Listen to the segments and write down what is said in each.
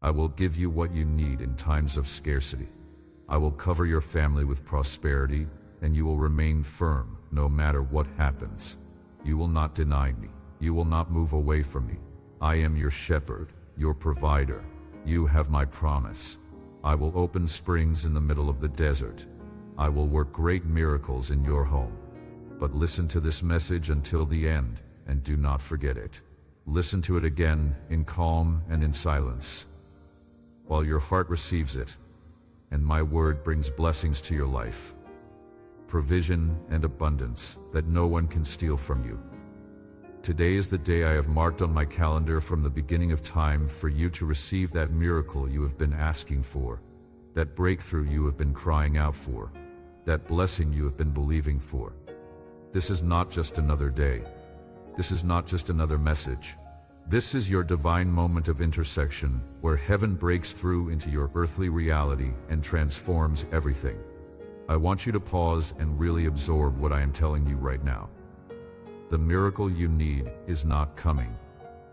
I will give you what you need in times of scarcity. I will cover your family with prosperity, and you will remain firm no matter what happens. You will not deny me. You will not move away from me. I am your shepherd, your provider. You have my promise. I will open springs in the middle of the desert. I will work great miracles in your home. But listen to this message until the end, and do not forget it. Listen to it again in calm and in silence, while your heart receives it, and my word brings blessings to your life, provision and abundance that no one can steal from you. Today is the day I have marked on my calendar from the beginning of time for you to receive that miracle you have been asking for, that breakthrough you have been crying out for, that blessing you have been believing for. This is not just another day. This is not just another message. This is your divine moment of intersection where heaven breaks through into your earthly reality and transforms everything. I want you to pause and really absorb what I am telling you right now. The miracle you need is not coming.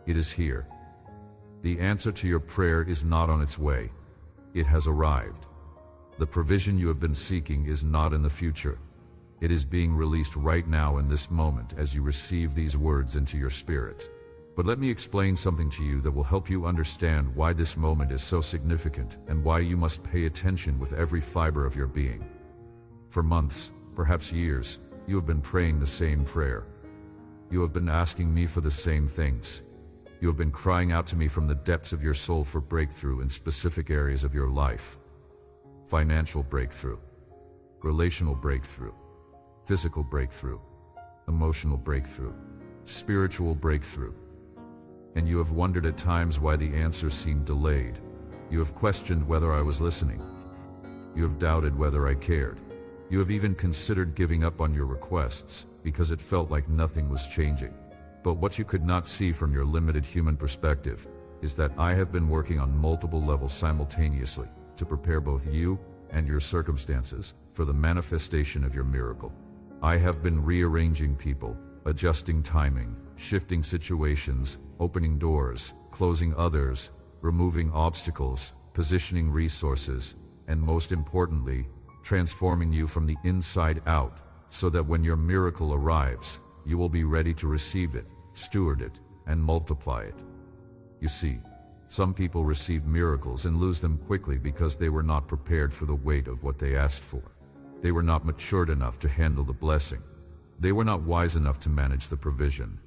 It is here. The answer to your prayer is not on its way. It has arrived. The provision you have been seeking is not in the future. It is being released right now in this moment as you receive these words into your spirit. But let me explain something to you that will help you understand why this moment is so significant and why you must pay attention with every fiber of your being. For months, perhaps years, you have been praying the same prayer. You have been asking me for the same things. You have been crying out to me from the depths of your soul for breakthrough in specific areas of your life. Financial breakthrough, relational breakthrough, physical breakthrough, emotional breakthrough, spiritual breakthrough. And you have wondered at times why the answer seemed delayed. You have questioned whether I was listening. You have doubted whether I cared. You have even considered giving up on your requests because it felt like nothing was changing. But what you could not see from your limited human perspective is that I have been working on multiple levels simultaneously to prepare both you and your circumstances for the manifestation of your miracle. I have been rearranging people, adjusting timing, shifting situations, opening doors, closing others, removing obstacles, positioning resources, and most importantly, transforming you from the inside out so that when your miracle arrives, you will be ready to receive it, steward it, and multiply it. You see, some people receive miracles and lose them quickly because they were not prepared for the weight of what they asked for. They were not matured enough to handle the blessing. They were not wise enough to manage the provision.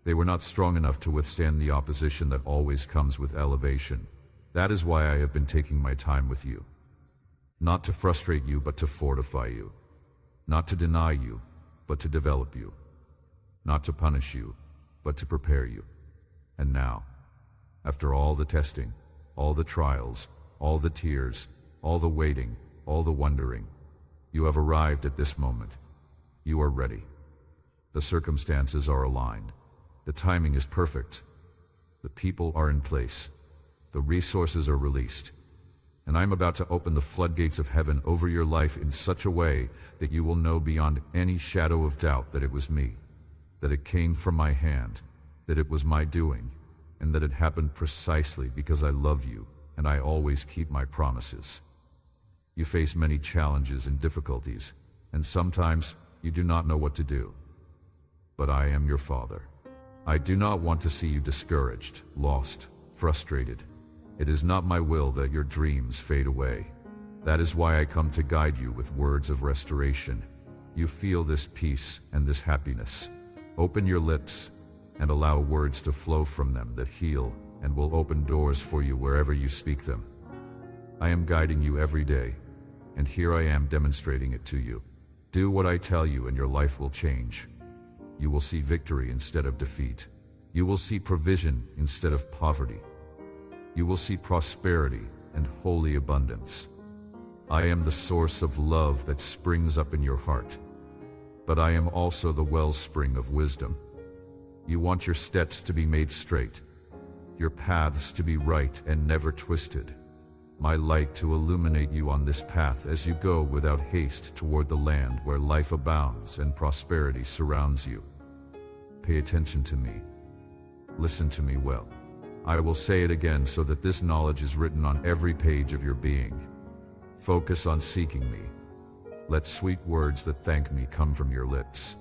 They were not strong enough to withstand the opposition that always comes with elevation. That is why I have been taking my time with you. Not to frustrate you, but to fortify you. Not to deny you, but to develop you. Not to punish you, but to prepare you. And now, after all the testing, all the trials, all the tears, all the waiting, all the wondering, you have arrived at this moment. You are ready. The circumstances are aligned. The timing is perfect. The people are in place. The resources are released. And I'm about to open the floodgates of heaven over your life in such a way that you will know beyond any shadow of doubt that it was me, that it came from my hand, that it was my doing, and that it happened precisely because I love you and I always keep my promises. You face many challenges and difficulties, and sometimes you do not know what to do. But I am your Father. I do not want to see you discouraged, lost, frustrated. It is not my will that your dreams fade away. That is why I come to guide you with words of restoration. You feel this peace and this happiness. Open your lips and allow words to flow from them that heal and will open doors for you wherever you speak them. I am guiding you every day, and here I am demonstrating it to you. Do what I tell you and your life will change. You will see victory instead of defeat. You will see provision instead of poverty. You will see prosperity and holy abundance. I am the source of love that springs up in your heart, but I am also the wellspring of wisdom. You want your steps to be made straight, your paths to be right and never twisted. My light to illuminate you on this path as you go without haste toward the land where life abounds and prosperity surrounds you. Pay attention to me. Listen to me well. I will say it again so that this knowledge is written on every page of your being. Focus on seeking me. Let sweet words that thank me come from your lips.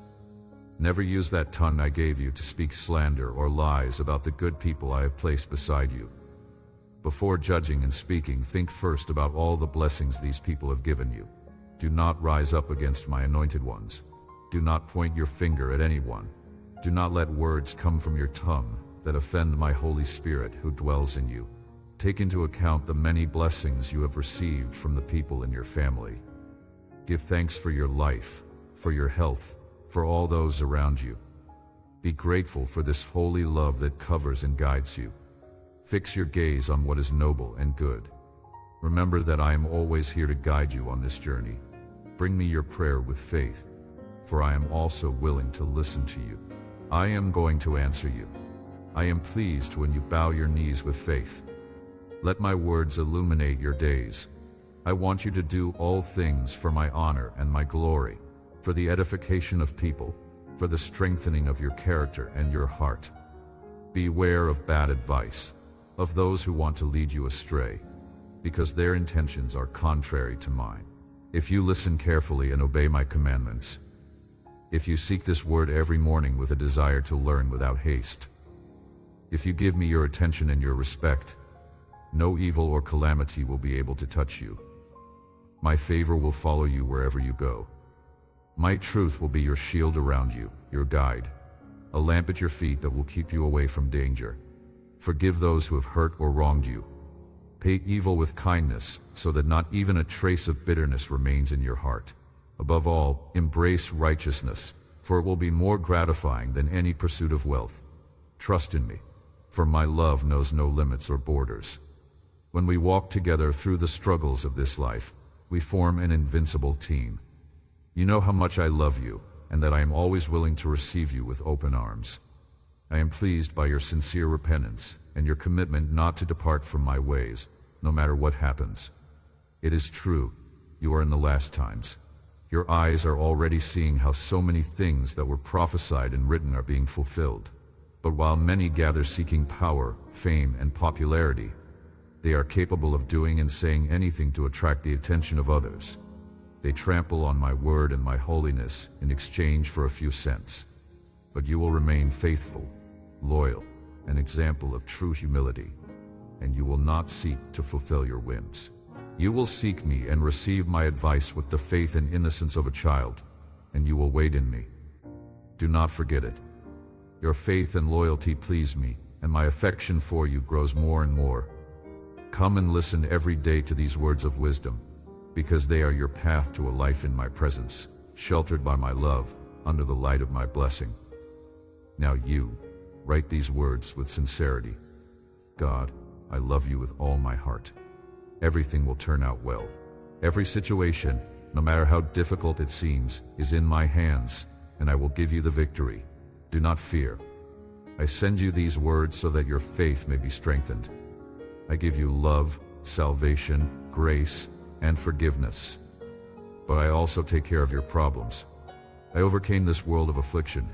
Never use that tongue I gave you to speak slander or lies about the good people I have placed beside you. Before judging and speaking, think first about all the blessings these people have given you. Do not rise up against my anointed ones. Do not point your finger at anyone. Do not let words come from your tongue that offend my Holy Spirit who dwells in you. Take into account the many blessings you have received from the people in your family. Give thanks for your life, for your health, for all those around you. Be grateful for this holy love that covers and guides you. Fix your gaze on what is noble and good. Remember that I am always here to guide you on this journey. Bring me your prayer with faith, for I am also willing to listen to you. I am going to answer you. I am pleased when you bow your knees with faith. Let my words illuminate your days. I want you to do all things for my honor and my glory, for the edification of people, for the strengthening of your character and your heart. Beware of bad advice, of those who want to lead you astray, because their intentions are contrary to mine. If you listen carefully and obey my commandments, if you seek this word every morning with a desire to learn without haste, if you give me your attention and your respect, no evil or calamity will be able to touch you. My favor will follow you wherever you go. My truth will be your shield around you, your guide, a lamp at your feet that will keep you away from danger. Forgive those who have hurt or wronged you. Pay evil with kindness, so that not even a trace of bitterness remains in your heart. Above all, embrace righteousness, for it will be more gratifying than any pursuit of wealth. Trust in me, for my love knows no limits or borders. When we walk together through the struggles of this life, we form an invincible team. You know how much I love you, and that I am always willing to receive you with open arms. I am pleased by your sincere repentance and your commitment not to depart from my ways, no matter what happens. It is true, you are in the last times. Your eyes are already seeing how so many things that were prophesied and written are being fulfilled. But while many gather seeking power, fame, and popularity, they are capable of doing and saying anything to attract the attention of others. They trample on my word and my holiness in exchange for a few cents. But you will remain faithful, loyal, an example of true humility, and you will not seek to fulfill your whims. You will seek me and receive my advice with the faith and innocence of a child, and you will wait in me. Do not forget it. Your faith and loyalty please me, and my affection for you grows more and more. Come and listen every day to these words of wisdom, because they are your path to a life in my presence, sheltered by my love, under the light of my blessing. Now you, write these words with sincerity. God, I love you with all my heart. Everything will turn out well. Every situation, no matter how difficult it seems, is in my hands, and I will give you the victory. Do not fear. I send you these words so that your faith may be strengthened. I give you love, salvation, grace, and forgiveness. But I also take care of your problems. I overcame this world of affliction,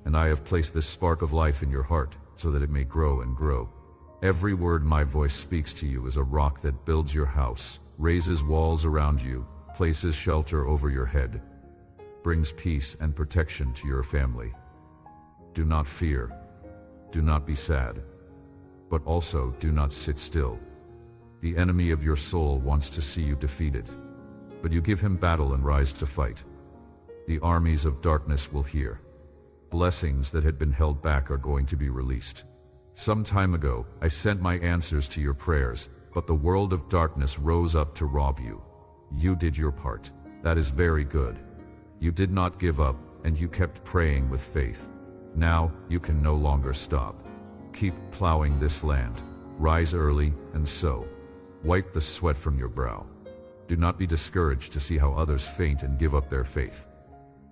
and I have placed this spark of life in your heart so that it may grow and grow. Every word my voice speaks to you is a rock that builds your house, raises walls around you, places shelter over your head, brings peace and protection to your family. Do not fear. Do not be sad. But also do not sit still. The enemy of your soul wants to see you defeated, but you give him battle and rise to fight. The armies of darkness will hear. Blessings that had been held back are going to be released. Some time ago, I sent my answers to your prayers, but the world of darkness rose up to rob you. You did your part. That is very good. You did not give up, and you kept praying with faith. Now, you can no longer stop. Keep plowing this land. Rise early and sow. Wipe the sweat from your brow. Do not be discouraged to see how others faint and give up their faith.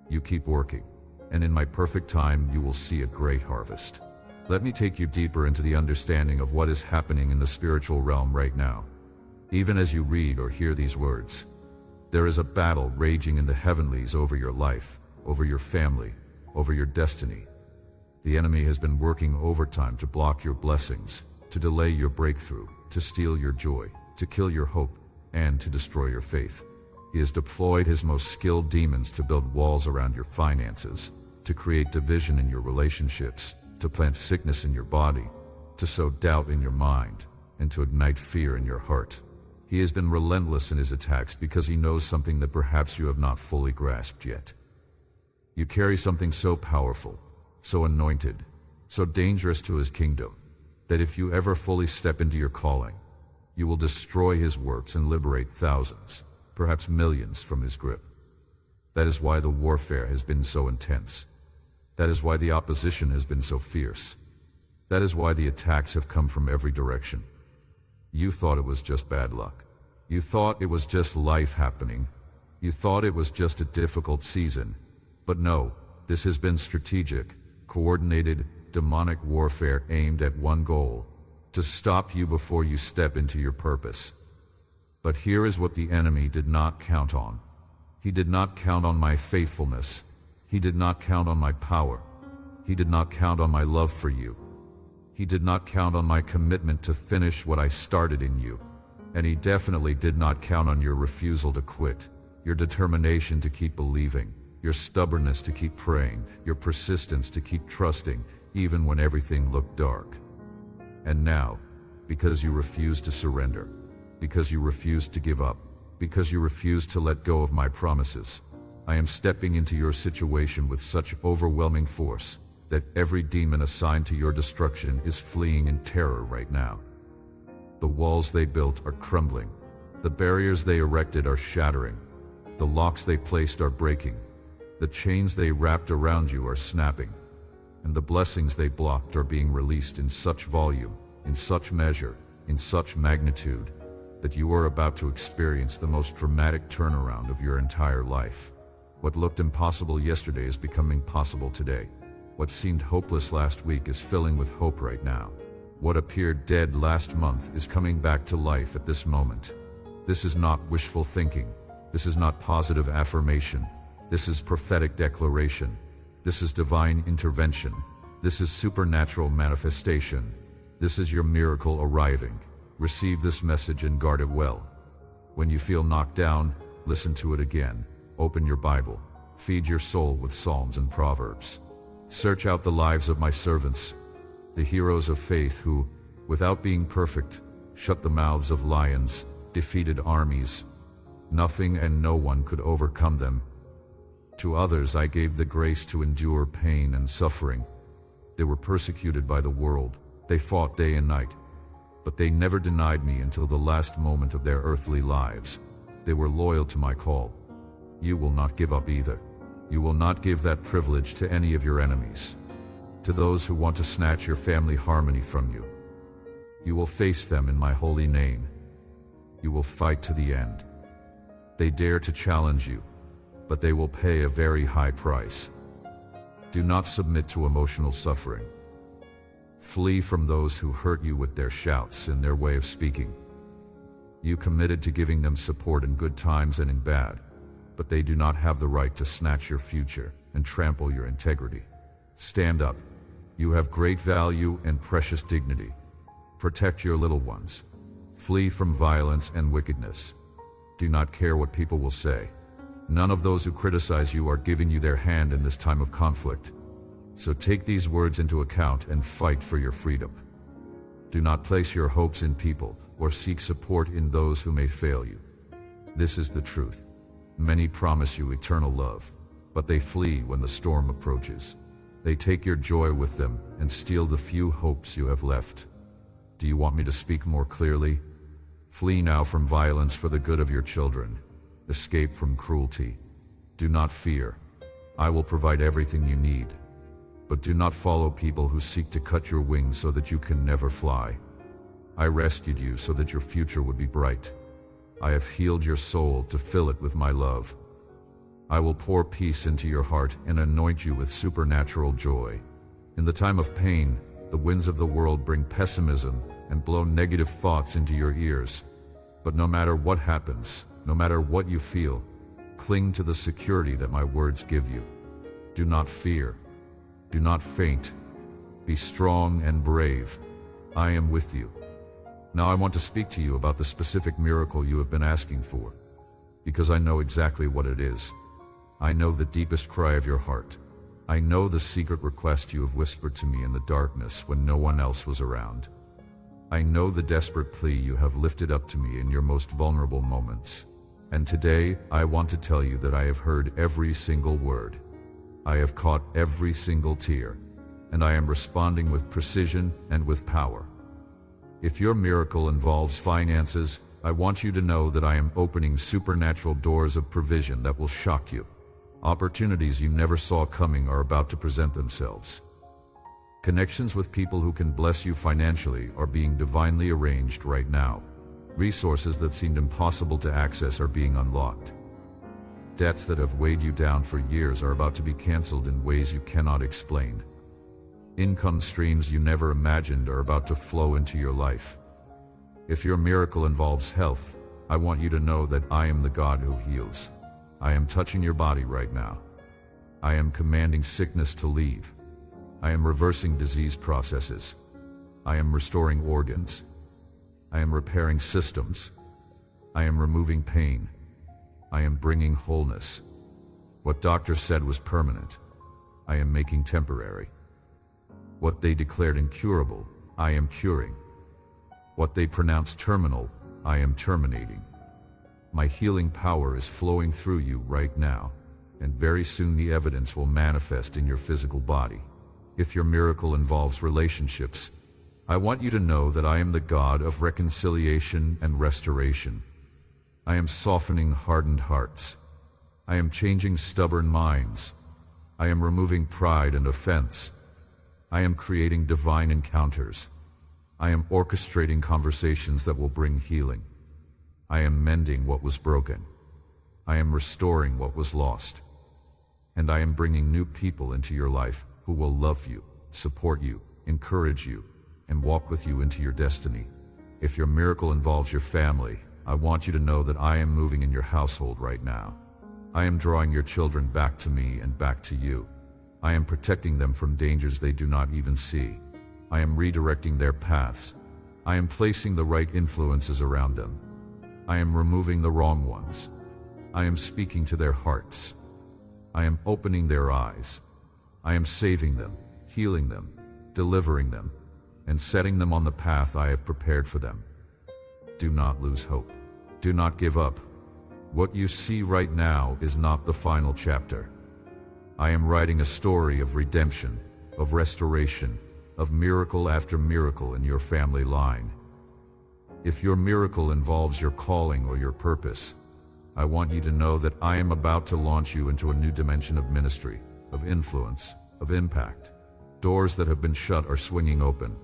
You keep working, and in my perfect time you will see a great harvest. Let me take you deeper into the understanding of what is happening in the spiritual realm right now. Even as you read or hear these words, there is a battle raging in the heavenlies over your life, over your family, over your destiny. The enemy has been working overtime to block your blessings, to delay your breakthrough, to steal your joy, to kill your hope, and to destroy your faith. He has deployed his most skilled demons to build walls around your finances, to create division in your relationships, to plant sickness in your body, to sow doubt in your mind, and to ignite fear in your heart. He has been relentless in his attacks because he knows something that perhaps you have not fully grasped yet. You carry something so powerful, so anointed, so dangerous to his kingdom, that if you ever fully step into your calling, you will destroy his works and liberate thousands, perhaps millions, from his grip. That is why the warfare has been so intense. That is why the opposition has been so fierce. That is why the attacks have come from every direction. You thought it was just bad luck. You thought it was just life happening. You thought it was just a difficult season. But no, this has been strategic, coordinated, demonic warfare aimed at one goal: to stop you before you step into your purpose. But here is what the enemy did not count on. He did not count on my faithfulness. He did not count on my power. He did not count on my love for you. He did not count on my commitment to finish what I started in you. And he definitely did not count on your refusal to quit, your determination to keep believing, your stubbornness to keep praying, your persistence to keep trusting, even when everything looked dark. And now, because you refuse to surrender, because you refuse to give up, because you refuse to let go of my promises, I am stepping into your situation with such overwhelming force that every demon assigned to your destruction is fleeing in terror right now. The walls they built are crumbling. The barriers they erected are shattering. The locks they placed are breaking. The chains they wrapped around you are snapping. And the blessings they blocked are being released in such volume, in such measure, in such magnitude, that you are about to experience the most dramatic turnaround of your entire life. What looked impossible yesterday is becoming possible today. What seemed hopeless last week is filling with hope right now. What appeared dead last month is coming back to life at this moment. This is not wishful thinking. This is not positive affirmation. This is prophetic declaration. This is divine intervention. This is supernatural manifestation. This is your miracle arriving. Receive this message and guard it well. When you feel knocked down, listen to it again. Open your Bible. Feed your soul with Psalms and Proverbs. Search out the lives of my servants, the heroes of faith who, without being perfect, shut the mouths of lions, defeated armies. Nothing and no one could overcome them. To others I gave the grace to endure pain and suffering. They were persecuted by the world. They fought day and night. But they never denied me until the last moment of their earthly lives. They were loyal to my call. You will not give up either. You will not give that privilege to any of your enemies, to those who want to snatch your family harmony from you. You will face them in my holy name. You will fight to the end. They dare to challenge you, but they will pay a very high price. Do not submit to emotional suffering. Flee from those who hurt you with their shouts and their way of speaking. You committed to giving them support in good times and in bad, but they do not have the right to snatch your future and trample your integrity. Stand up. You have great value and precious dignity. Protect your little ones. Flee from violence and wickedness. Do not care what people will say. None of those who criticize you are giving you their hand in this time of conflict. So take these words into account and fight for your freedom. Do not place your hopes in people or seek support in those who may fail you. This is the truth. Many promise you eternal love, but they flee when the storm approaches. They take your joy with them and steal the few hopes you have left. Do you want me to speak more clearly? Flee now from violence for the good of your children. Escape from cruelty. Do not fear. I will provide everything you need. But do not follow people who seek to cut your wings so that you can never fly. I rescued you so that your future would be bright. I have healed your soul to fill it with my love. I will pour peace into your heart and anoint you with supernatural joy. In the time of pain, the winds of the world bring pessimism and blow negative thoughts into your ears. But no matter what happens, no matter what you feel, cling to the security that my words give you. Do not fear. Do not faint. Be strong and brave. I am with you. Now I want to speak to you about the specific miracle you have been asking for, because I know exactly what it is. I know the deepest cry of your heart. I know the secret request you have whispered to me in the darkness when no one else was around. I know the desperate plea you have lifted up to me in your most vulnerable moments. And today, I want to tell you that I have heard every single word. I have caught every single tear, and I am responding with precision and with power. If your miracle involves finances, I want you to know that I am opening supernatural doors of provision that will shock you. Opportunities you never saw coming are about to present themselves. Connections with people who can bless you financially are being divinely arranged right now. Resources that seemed impossible to access are being unlocked. Debts that have weighed you down for years are about to be canceled in ways you cannot explain. Income streams you never imagined are about to flow into your life. If your miracle involves health, I want you to know that I am the God who heals. I am touching your body right now. I am commanding sickness to leave. I am reversing disease processes. I am restoring organs. I am repairing systems. I am removing pain. I am bringing wholeness. What doctors said was permanent, I am making temporary. What they declared incurable, I am curing. What they pronounced terminal, I am terminating. My healing power is flowing through you right now, and very soon the evidence will manifest in your physical body. If your miracle involves relationships, I want you to know that I am the God of reconciliation and restoration. I am softening hardened hearts. I am changing stubborn minds. I am removing pride and offense. I am creating divine encounters. I am orchestrating conversations that will bring healing. I am mending what was broken. I am restoring what was lost. And I am bringing new people into your life who will love you, support you, encourage you, and walk with you into your destiny. If your miracle involves your family, I want you to know that I am moving in your household right now. I am drawing your children back to me and back to you. I am protecting them from dangers they do not even see. I am redirecting their paths. I am placing the right influences around them. I am removing the wrong ones. I am speaking to their hearts. I am opening their eyes. I am saving them, healing them, delivering them, and setting them on the path I have prepared for them. Do not lose hope. Do not give up. What you see right now is not the final chapter. I am writing a story of redemption, of restoration, of miracle after miracle in your family line. If your miracle involves your calling or your purpose, I want you to know that I am about to launch you into a new dimension of ministry, of influence, of impact. Doors that have been shut are swinging open.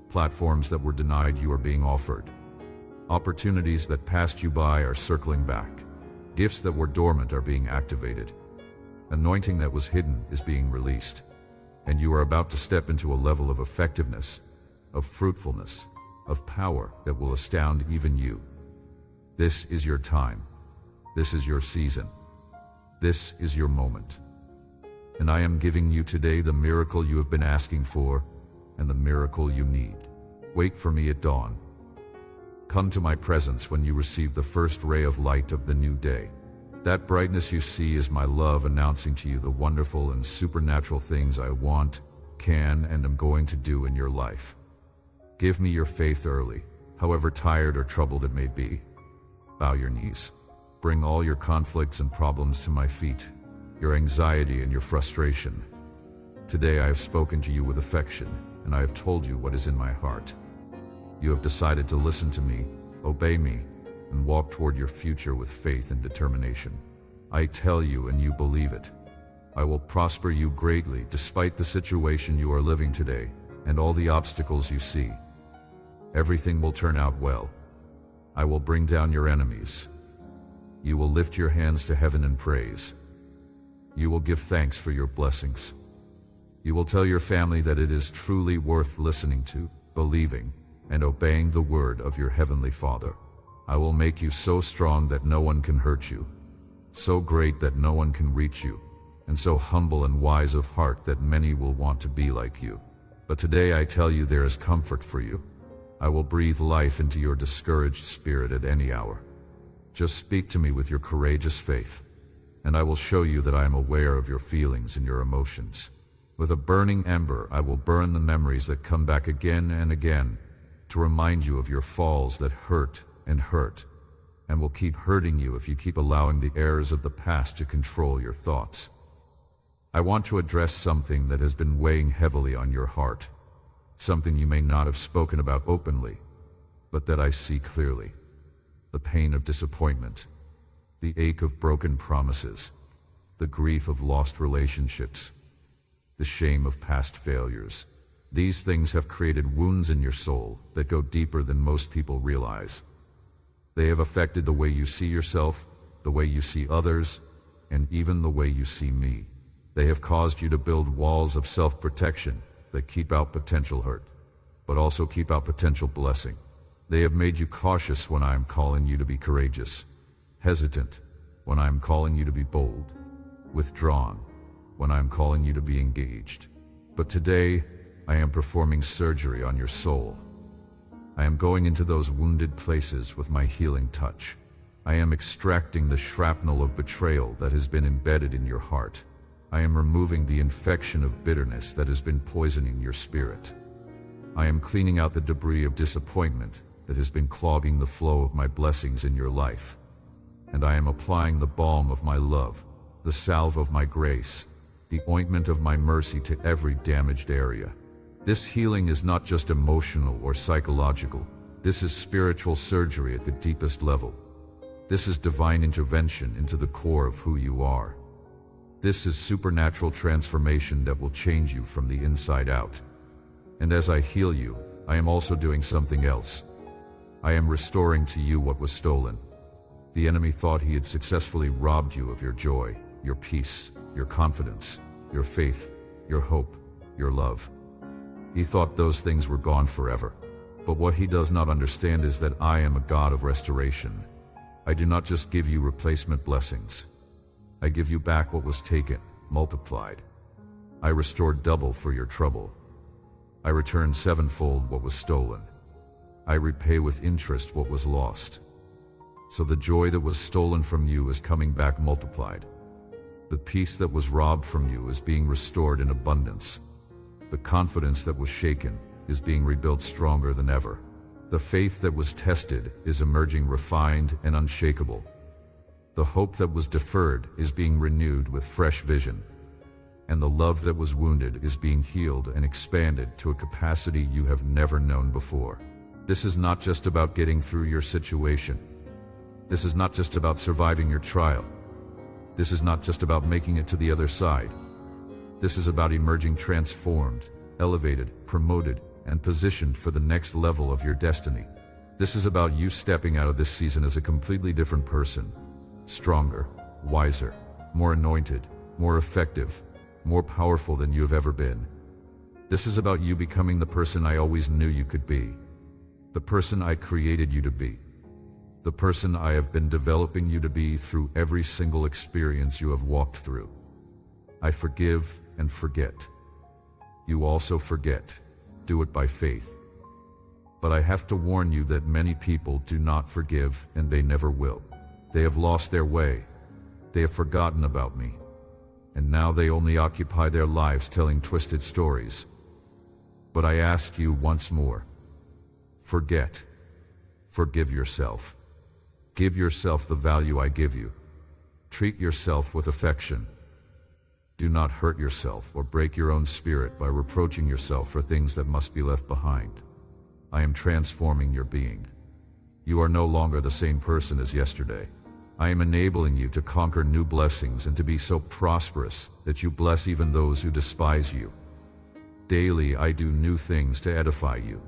Platforms that were denied you are being offered. Opportunities that passed you by are circling back. Gifts that were dormant are being activated. Anointing that was hidden is being released. And you are about to step into a level of effectiveness, of fruitfulness, of power that will astound even you. This is your time. This is your season. This is your moment. And I am giving you today the miracle you have been asking for and the miracle you need. Wait for me at dawn. Come to my presence when you receive the first ray of light of the new day. That brightness you see is my love announcing to you the wonderful and supernatural things I want, can, and am going to do in your life. Give me your faith early, however tired or troubled it may be. Bow your knees. Bring all your conflicts and problems to my feet, your anxiety and your frustration. Today I have spoken to you with affection, and I have told you what is in my heart. You have decided to listen to me, obey me, and walk toward your future with faith and determination. I tell you and you believe it. I will prosper you greatly despite the situation you are living today and all the obstacles you see. Everything will turn out well. I will bring down your enemies. You will lift your hands to heaven in praise. You will give thanks for your blessings. You will tell your family that it is truly worth listening to, believing, and obeying the word of your heavenly Father. I will make you so strong that no one can hurt you, so great that no one can reach you, and so humble and wise of heart that many will want to be like you. But today I tell you there is comfort for you. I will breathe life into your discouraged spirit at any hour. Just speak to me with your courageous faith, and I will show you that I am aware of your feelings and your emotions. With a burning ember, I will burn the memories that come back again and again to remind you of your falls that hurt, and will keep hurting you if you keep allowing the errors of the past to control your thoughts. I want to address something that has been weighing heavily on your heart, something you may not have spoken about openly, but that I see clearly. The pain of disappointment, the ache of broken promises, the grief of lost relationships, the shame of past failures. These things have created wounds in your soul that go deeper than most people realize. They have affected the way you see yourself, the way you see others, and even the way you see me. They have caused you to build walls of self-protection that keep out potential hurt, but also keep out potential blessing. They have made you cautious when I am calling you to be courageous, hesitant when I am calling you to be bold, withdrawn when I am calling you to be engaged. But today, I am performing surgery on your soul. I am going into those wounded places with my healing touch. I am extracting the shrapnel of betrayal that has been embedded in your heart. I am removing the infection of bitterness that has been poisoning your spirit. I am cleaning out the debris of disappointment that has been clogging the flow of my blessings in your life. And I am applying the balm of my love, the salve of my grace, the ointment of my mercy to every damaged area. This healing is not just emotional or psychological. This is spiritual surgery at the deepest level. This is divine intervention into the core of who you are. This is supernatural transformation that will change you from the inside out. And as I heal you, I am also doing something else. I am restoring to you what was stolen. The enemy thought he had successfully robbed you of your joy, your peace, your confidence, your faith, your hope, your love. He thought those things were gone forever. But what he does not understand is that I am a God of restoration. I do not just give you replacement blessings. I give you back what was taken, multiplied. I restore double for your trouble. I return sevenfold what was stolen. I repay with interest what was lost. So the joy that was stolen from you is coming back multiplied. The peace that was robbed from you is being restored in abundance. The confidence that was shaken is being rebuilt stronger than ever. The faith that was tested is emerging refined and unshakable. The hope that was deferred is being renewed with fresh vision. And the love that was wounded is being healed and expanded to a capacity you have never known before. This is not just about getting through your situation. This is not just about surviving your trial. This is not just about making it to the other side. This is about emerging transformed, elevated, promoted, and positioned for the next level of your destiny. This is about you stepping out of this season as a completely different person. Stronger, wiser, more anointed, more effective, more powerful than you have ever been. This is about you becoming the person I always knew you could be. The person I created you to be. The person I have been developing you to be through every single experience you have walked through. I forgive and forget. You also forget. Do it by faith. But I have to warn you that many people do not forgive, and they never will. They have lost their way. They have forgotten about me. And now they only occupy their lives telling twisted stories. But I ask you once more, forget. Forgive yourself. Give yourself the value I give you. Treat yourself with affection. Do not hurt yourself or break your own spirit by reproaching yourself for things that must be left behind. I am transforming your being. You are no longer the same person as yesterday. I am enabling you to conquer new blessings and to be so prosperous that you bless even those who despise you. Daily I do new things to edify you.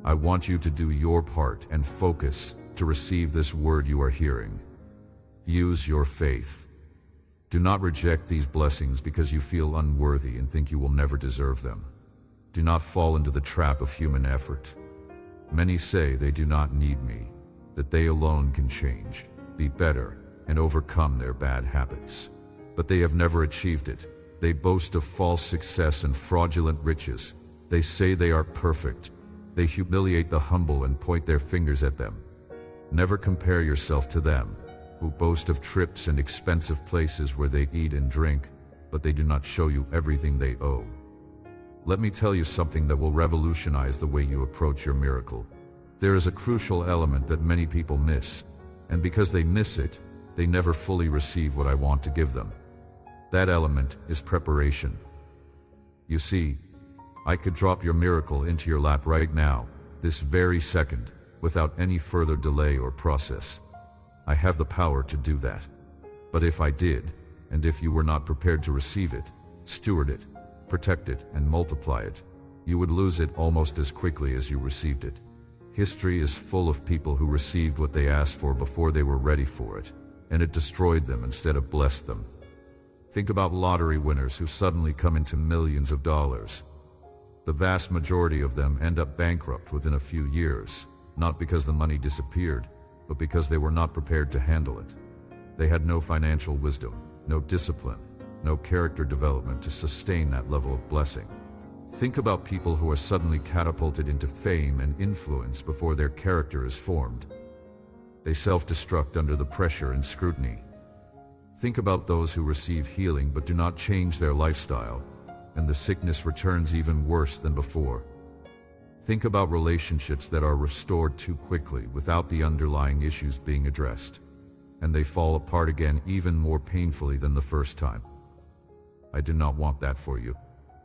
I want you to do your part and focus to receive this word you are hearing. Use your faith. Do not reject these blessings because you feel unworthy and think you will never deserve them. Do not fall into the trap of human effort. Many say they do not need me, that they alone can change, be better, and overcome their bad habits. But they have never achieved it. They boast of false success and fraudulent riches. They say they are perfect, They humiliate the humble and point their fingers at them. Never compare yourself to them, who boast of trips and expensive places where they eat and drink, but they do not show you everything they owe. Let me tell you something that will revolutionize the way you approach your miracle. There is a crucial element that many people miss, and because they miss it, they never fully receive what I want to give them. That element is preparation. You see, I could drop your miracle into your lap right now, this very second, without any further delay or process. I have the power to do that. But if I did, and if you were not prepared to receive it, steward it, protect it, and multiply it, you would lose it almost as quickly as you received it. History is full of people who received what they asked for before they were ready for it, and it destroyed them instead of blessed them. Think about lottery winners who suddenly come into millions of dollars. The vast majority of them end up bankrupt within a few years, not because the money disappeared, but because they were not prepared to handle it. They had no financial wisdom, no discipline, no character development to sustain that level of blessing. Think about people who are suddenly catapulted into fame and influence before their character is formed. They self-destruct under the pressure and scrutiny. Think about those who receive healing but do not change their lifestyle, and the sickness returns even worse than before. Think about relationships that are restored too quickly without the underlying issues being addressed, and they fall apart again even more painfully than the first time. I do not want that for you.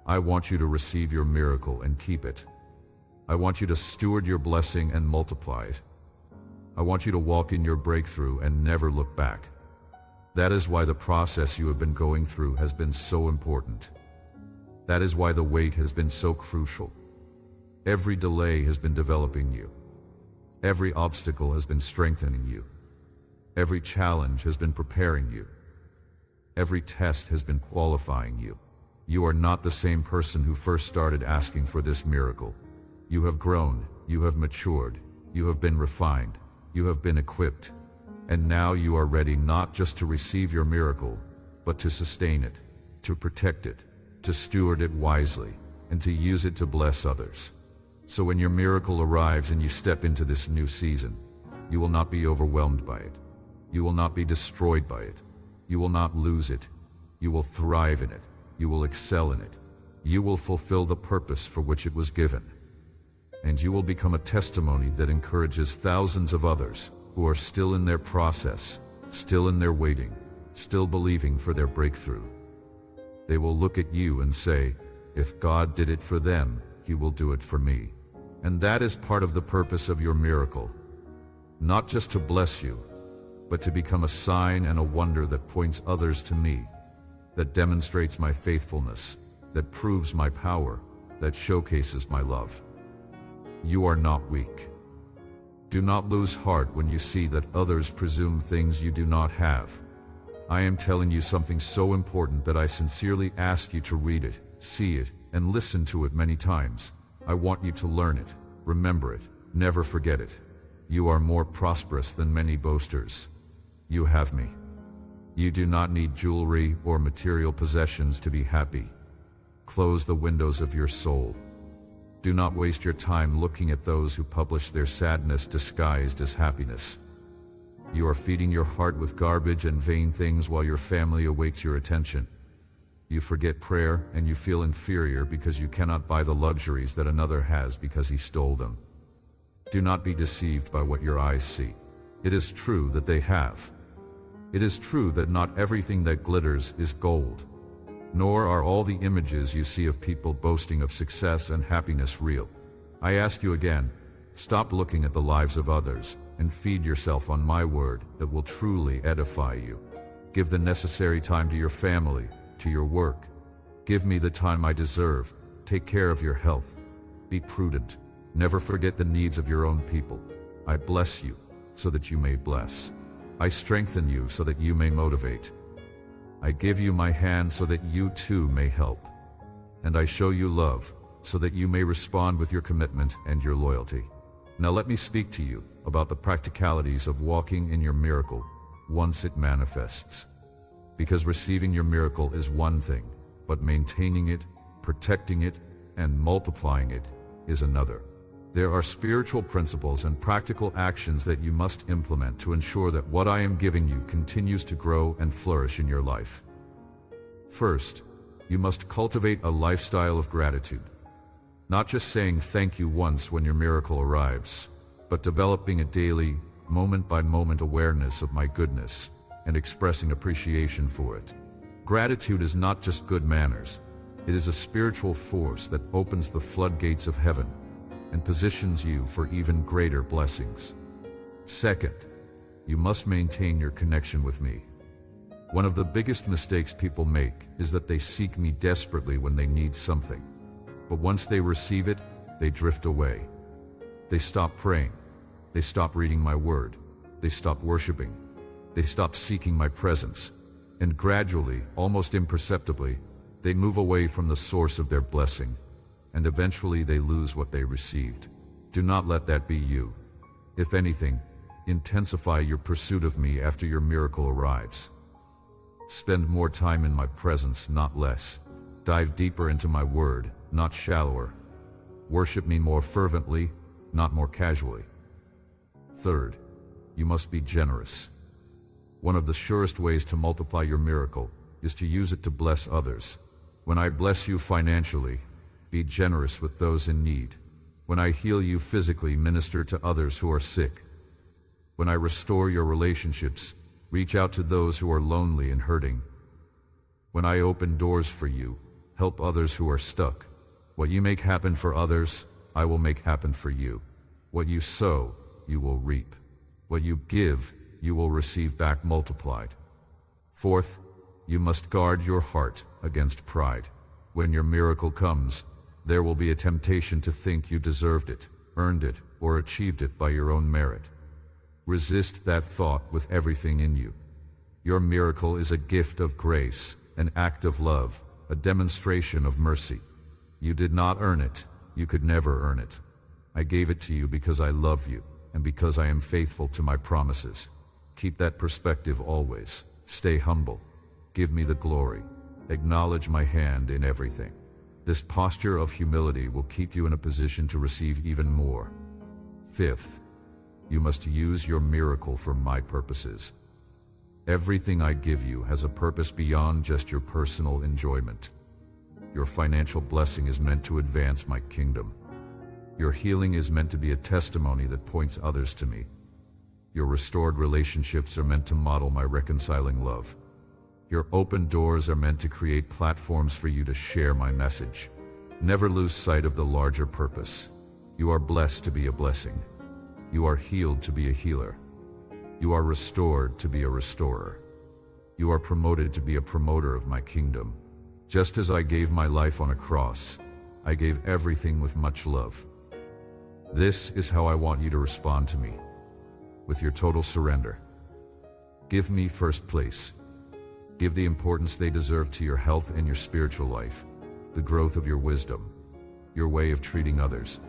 I want you to receive your miracle and keep it. I want you to steward your blessing and multiply it. I want you to walk in your breakthrough and never look back. That is why the process you have been going through has been so important. That is why the wait has been so crucial. Every delay has been developing you. Every obstacle has been strengthening you. Every challenge has been preparing you. Every test has been qualifying you. You are not the same person who first started asking for this miracle. You have grown, you have matured, you have been refined, you have been equipped, and now you are ready not just to receive your miracle, but to sustain it, to protect it, to steward it wisely, and to use it to bless others. So when your miracle arrives and you step into this new season, you will not be overwhelmed by it. You will not be destroyed by it. You will not lose it. You will thrive in it. You will excel in it. You will fulfill the purpose for which it was given. And you will become a testimony that encourages thousands of others who are still in their process, still in their waiting, still believing for their breakthrough. They will look at you and say, if God did it for them, He will do it for me. And that is part of the purpose of your miracle. Not just to bless you, but to become a sign and a wonder that points others to me, that demonstrates my faithfulness, that proves my power, that showcases my love. You are not weak. Do not lose heart when you see that others presume things you do not have. I am telling you something so important that I sincerely ask you to read it, see it, and listen to it many times. I want you to learn it, remember it, never forget it. You are more prosperous than many boasters. You have me. You do not need jewelry or material possessions to be happy. Close the windows of your soul. Do not waste your time looking at those who publish their sadness disguised as happiness. You are feeding your heart with garbage and vain things while your family awaits your attention. You forget prayer and you feel inferior because you cannot buy the luxuries that another has because he stole them. Do not be deceived by what your eyes see. It is true that they have. It is true that not everything that glitters is gold, nor are all the images you see of people boasting of success and happiness real. I ask you again, stop looking at the lives of others and feed yourself on my word that will truly edify you. Give the necessary time to your family, to your work. Give me the time I deserve. Take care of your health. Be prudent. Never forget the needs of your own people. I bless you so that you may bless. I strengthen you so that you may motivate. I give you my hand so that you too may help. And I show you love so that you may respond with your commitment and your loyalty. Now let me speak to you about the practicalities of walking in your miracle once it manifests. Because receiving your miracle is one thing, but maintaining it, protecting it, and multiplying it is another. There are spiritual principles and practical actions that you must implement to ensure that what I am giving you continues to grow and flourish in your life. First, you must cultivate a lifestyle of gratitude. Not just saying thank you once when your miracle arrives, but developing a daily, moment-by-moment awareness of my goodness and expressing appreciation for it. Gratitude is not just good manners. It is a spiritual force that opens the floodgates of heaven and positions you for even greater blessings. Second, you must maintain your connection with me. One of the biggest mistakes people make is that they seek me desperately when they need something. But once they receive it, they drift away. They stop praying. They stop reading my word. They stop worshiping. They stop seeking my presence. And gradually, almost imperceptibly, they move away from the source of their blessing, and eventually they lose what they received. Do not let that be you. If anything, intensify your pursuit of me after your miracle arrives. Spend more time in my presence, not less. Dive deeper into my word, not shallower. Worship me more fervently, not more casually. Third, you must be generous. One of the surest ways to multiply your miracle is to use it to bless others. When I bless you financially, be generous with those in need. When I heal you physically, minister to others who are sick. When I restore your relationships, reach out to those who are lonely and hurting. When I open doors for you, help others who are stuck. What you make happen for others, I will make happen for you. What you sow, you will reap. What you give, you will receive back multiplied. Fourth, you must guard your heart against pride. When your miracle comes, there will be a temptation to think you deserved it, earned it, or achieved it by your own merit. Resist that thought with everything in you. Your miracle is a gift of grace, an act of love, a demonstration of mercy. You did not earn it. You could never earn it. I gave it to you because I love you and because I am faithful to my promises. Keep that perspective always. Stay humble. Give me the glory. Acknowledge my hand in everything. This posture of humility will keep you in a position to receive even more. Fifth, you must use your miracle for my purposes. Everything I give you has a purpose beyond just your personal enjoyment. Your financial blessing is meant to advance my kingdom. Your healing is meant to be a testimony that points others to me. Your restored relationships are meant to model my reconciling love. Your open doors are meant to create platforms for you to share my message. Never lose sight of the larger purpose. You are blessed to be a blessing. You are healed to be a healer. You are restored to be a restorer. You are promoted to be a promoter of my kingdom. Just as I gave my life on a cross, I gave everything with much love. This is how I want you to respond to me, with your total surrender. Give me first place. Give the importance they deserve to your health and your spiritual life, the growth of your wisdom, your way of treating others.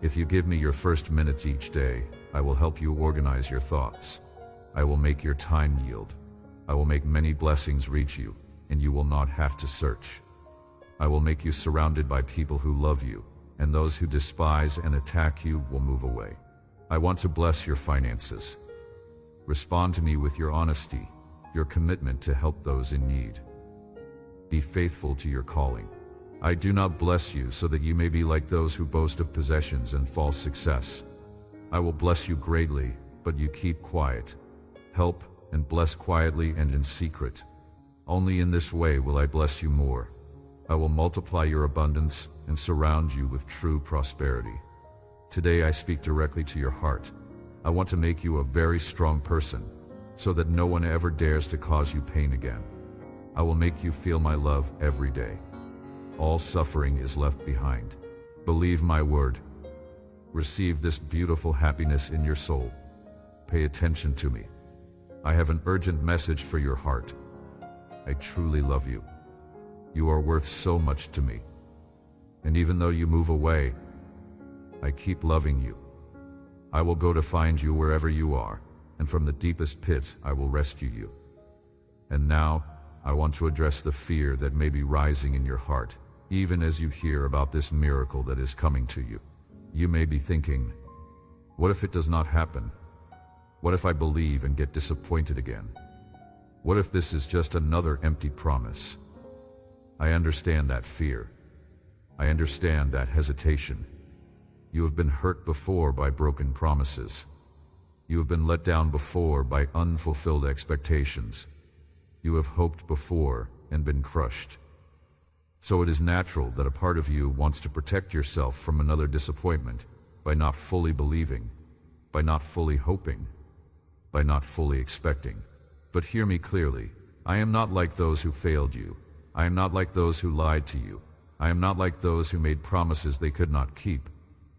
If you give me your first minutes each day, I will help you organize your thoughts. I will make your time yield. I will make many blessings reach you, and you will not have to search. I will make you surrounded by people who love you, and those who despise and attack you will move away. I want to bless your finances. Respond to me with your honesty, your commitment to help those in need. Be faithful to your calling. I do not bless you so that you may be like those who boast of possessions and false success. I will bless you greatly, but you keep quiet. Help and bless quietly and in secret. Only in this way will I bless you more. I will multiply your abundance and surround you with true prosperity. Today I speak directly to your heart. I want to make you a very strong person, so that no one ever dares to cause you pain again. I will make you feel my love every day. All suffering is left behind. Believe my word. Receive this beautiful happiness in your soul. Pay attention to me. I have an urgent message for your heart. I truly love you. You are worth so much to me. And even though you move away, I keep loving you. I will go to find you wherever you are, and from the deepest pit I will rescue you. And now, I want to address the fear that may be rising in your heart, even as you hear about this miracle that is coming to you. You may be thinking, what if it does not happen? What if I believe and get disappointed again? What if this is just another empty promise? I understand that fear. I understand that hesitation. You have been hurt before by broken promises. You have been let down before by unfulfilled expectations. You have hoped before and been crushed. So it is natural that a part of you wants to protect yourself from another disappointment by not fully believing, by not fully hoping, by not fully expecting. But hear me clearly. I am not like those who failed you. I am not like those who lied to you. I am not like those who made promises they could not keep.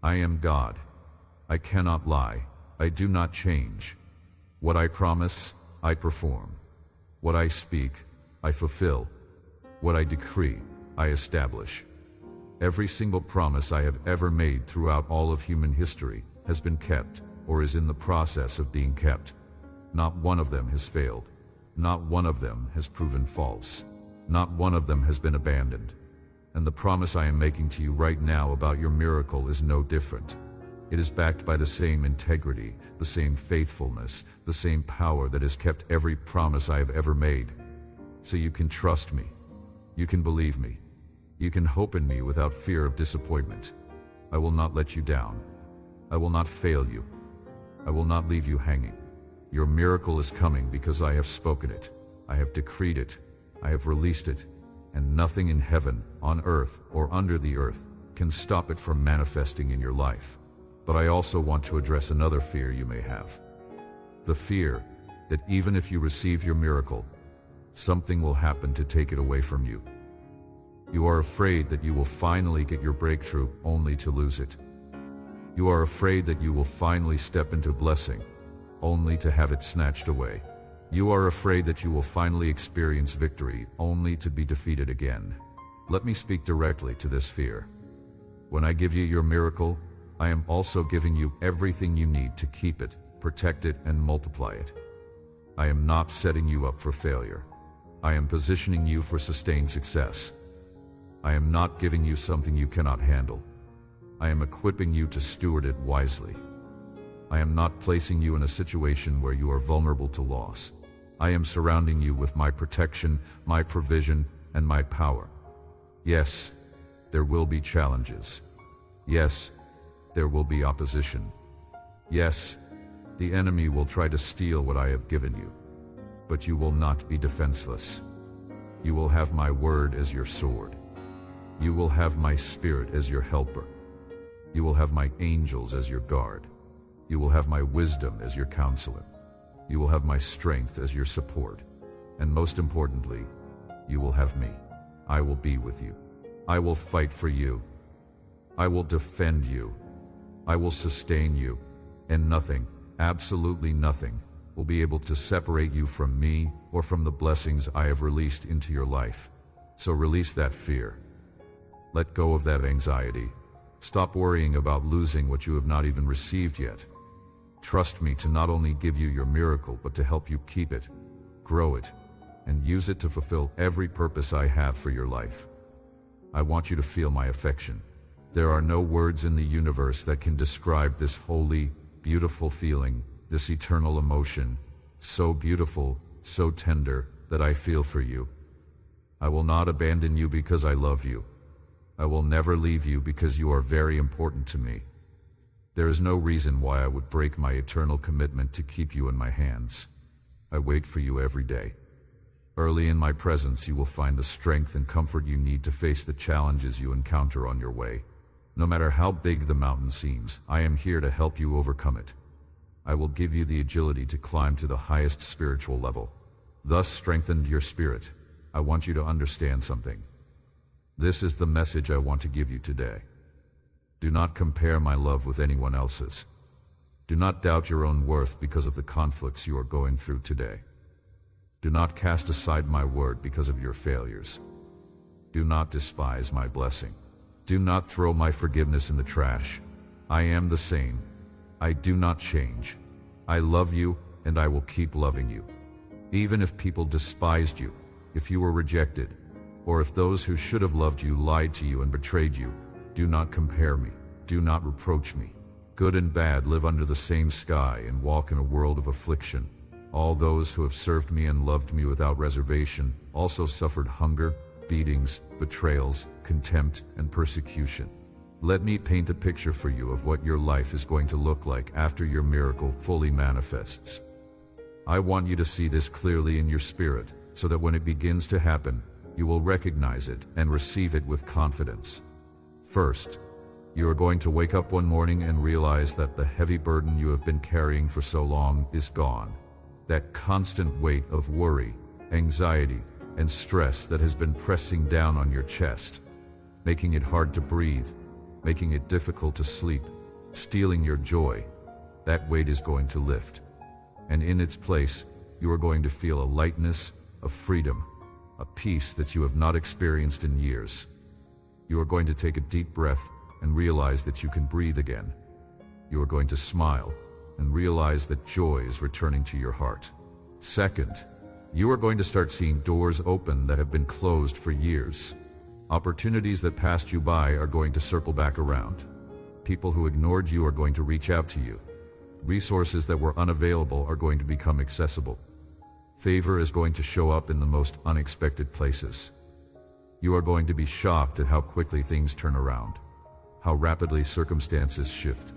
I am God. I cannot lie. I do not change. What I promise, I perform. What I speak, I fulfill. What I decree, I establish. Every single promise I have ever made throughout all of human history has been kept or is in the process of being kept. Not one of them has failed. Not one of them has proven false. Not one of them has been abandoned. And the promise I am making to you right now about your miracle is no different. It is backed by the same integrity, the same faithfulness, the same power that has kept every promise I have ever made. So you can trust me. You can believe me. You can hope in me without fear of disappointment. I will not let you down. I will not fail you. I will not leave you hanging. Your miracle is coming because I have spoken it. I have decreed it. I have released it. And nothing in heaven, on earth, or under the earth can stop it from manifesting in your life. But I also want to address another fear you may have. The fear that even if you receive your miracle, something will happen to take it away from you. You are afraid that you will finally get your breakthrough only to lose it. You are afraid that you will finally step into blessing only to have it snatched away. You are afraid that you will finally experience victory only to be defeated again. Let me speak directly to this fear. When I give you your miracle, I am also giving you everything you need to keep it, protect it, and multiply it. I am not setting you up for failure. I am positioning you for sustained success. I am not giving you something you cannot handle. I am equipping you to steward it wisely. I am not placing you in a situation where you are vulnerable to loss. I am surrounding you with my protection, my provision, and my power. Yes, there will be challenges. Yes, there will be opposition. Yes, the enemy will try to steal what I have given you. But you will not be defenseless. You will have my word as your sword. You will have my spirit as your helper. You will have my angels as your guard. You will have my wisdom as your counselor. You will have my strength as your support. And most importantly, you will have me. I will be with you. I will fight for you. I will defend you. I will sustain you. And nothing, absolutely nothing, will be able to separate you from me or from the blessings I have released into your life. So release that fear. Let go of that anxiety. Stop worrying about losing what you have not even received yet. Trust me to not only give you your miracle, but to help you keep it, grow it, and use it to fulfill every purpose I have for your life. I want you to feel my affection. There are no words in the universe that can describe this holy, beautiful feeling, this eternal emotion, so beautiful, so tender, that I feel for you. I will not abandon you because I love you. I will never leave you because you are very important to me. There is no reason why I would break my eternal commitment to keep you in my hands. I wait for you every day. Early in my presence, you will find the strength and comfort you need to face the challenges you encounter on your way. No matter how big the mountain seems, I am here to help you overcome it. I will give you the agility to climb to the highest spiritual level. Thus strengthened your spirit. I want you to understand something. This is the message I want to give you today. Do not compare my love with anyone else's. Do not doubt your own worth because of the conflicts you are going through today. Do not cast aside my word because of your failures. Do not despise my blessing. Do not throw my forgiveness in the trash. I am the same. I do not change. I love you and I will keep loving you. Even if people despised you, if you were rejected, or if those who should have loved you lied to you and betrayed you, do not compare me. do not reproach me. Good and bad live under the same sky and walk in a world of affliction. All those who have served me and loved me without reservation also suffered hunger, beatings, betrayals, contempt, and persecution. Let me paint a picture for you of what your life is going to look like after your miracle fully manifests. I want you to see this clearly in your spirit, so that when it begins to happen, you will recognize it and receive it with confidence. First, you are going to wake up one morning and realize that the heavy burden you have been carrying for so long is gone. That constant weight of worry, anxiety, and stress that has been pressing down on your chest, making it hard to breathe, making it difficult to sleep, stealing your joy, that weight is going to lift. And in its place, you are going to feel a lightness, a freedom, a peace that you have not experienced in years. You are going to take a deep breath and realize that you can breathe again. You are going to smile and realize that joy is returning to your heart. Second, you are going to start seeing doors open that have been closed for years. Opportunities that passed you by are going to circle back around. People who ignored you are going to reach out to you. Resources that were unavailable are going to become accessible. Favor is going to show up in the most unexpected places. You are going to be shocked at how quickly things turn around, how rapidly circumstances shift,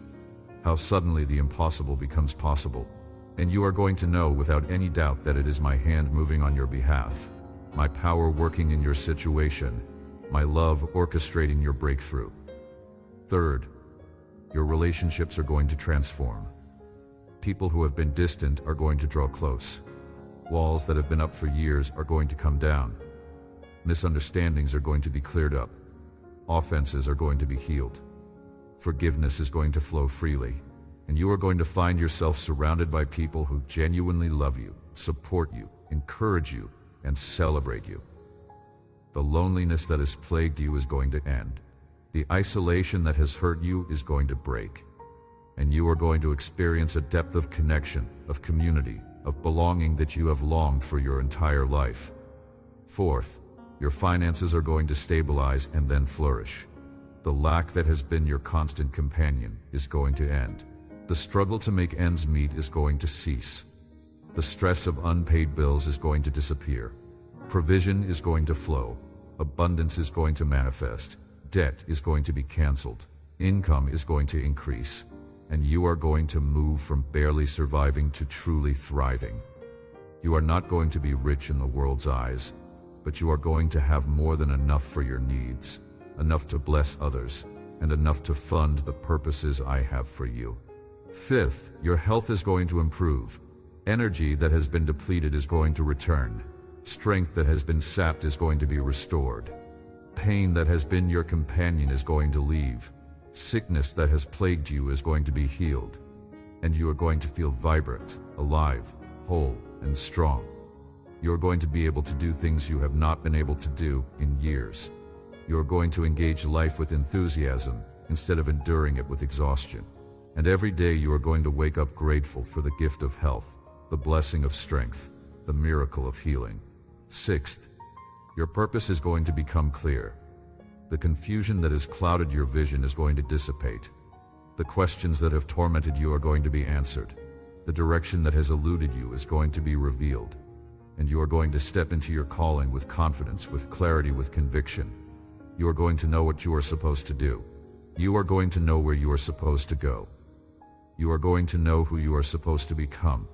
how suddenly the impossible becomes possible. And you are going to know without any doubt that it is my hand moving on your behalf, my power working in your situation, my love orchestrating your breakthrough. Third, your relationships are going to transform. People who have been distant are going to draw close. Walls that have been up for years are going to come down. Misunderstandings are going to be cleared up. Offenses are going to be healed. Forgiveness is going to flow freely, and you are going to find yourself surrounded by people who genuinely love you, support you, encourage you, and celebrate you. The loneliness that has plagued you is going to end. The isolation that has hurt you is going to break. And you are going to experience a depth of connection, of community, of belonging that you have longed for your entire life. Fourth, your finances are going to stabilize and then flourish. The lack that has been your constant companion is going to end. The struggle to make ends meet is going to cease. The stress of unpaid bills is going to disappear. Provision is going to flow. Abundance is going to manifest. Debt is going to be canceled. Income is going to increase. And you are going to move from barely surviving to truly thriving. You are not going to be rich in the world's eyes, but you are going to have more than enough for your needs, enough to bless others, and enough to fund the purposes I have for you. Fifth, your health is going to improve. Energy that has been depleted is going to return. Strength that has been sapped is going to be restored. Pain that has been your companion is going to leave. Sickness that has plagued you is going to be healed. And you are going to feel vibrant, alive, whole, and strong. You are going to be able to do things you have not been able to do in years. You are going to engage life with enthusiasm instead of enduring it with exhaustion. And every day you are going to wake up grateful for the gift of health, the blessing of strength, the miracle of healing. Sixth, your purpose is going to become clear. The confusion that has clouded your vision is going to dissipate. The questions that have tormented you are going to be answered. The direction that has eluded you is going to be revealed. And you are going to step into your calling with confidence, with clarity, with conviction. You are going to know what you are supposed to do. You are going to know where you are supposed to go. You are going to know who you are supposed to become.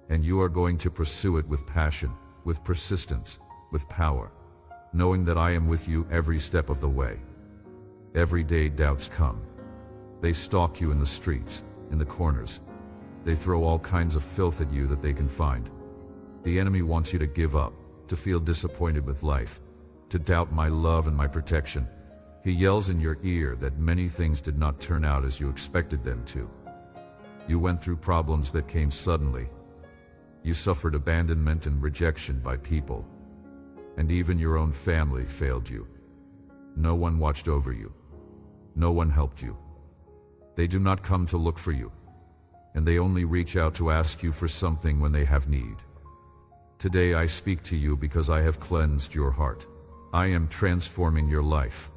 And you are going to pursue it with passion, with persistence, with power, knowing that I am with you every step of the way. Every day doubts come. They stalk you in the streets, in the corners. They throw all kinds of filth at you that they can find. The enemy wants you to give up, to feel disappointed with life, to doubt my love and my protection. He yells in your ear that many things did not turn out as you expected them to. You went through problems that came suddenly. You suffered abandonment and rejection by people. And even your own family failed you. No one watched over you. No one helped you. They do not come to look for you, and they only reach out to ask you for something when they have need. Today I speak to you because I have cleansed your heart. I am transforming your life.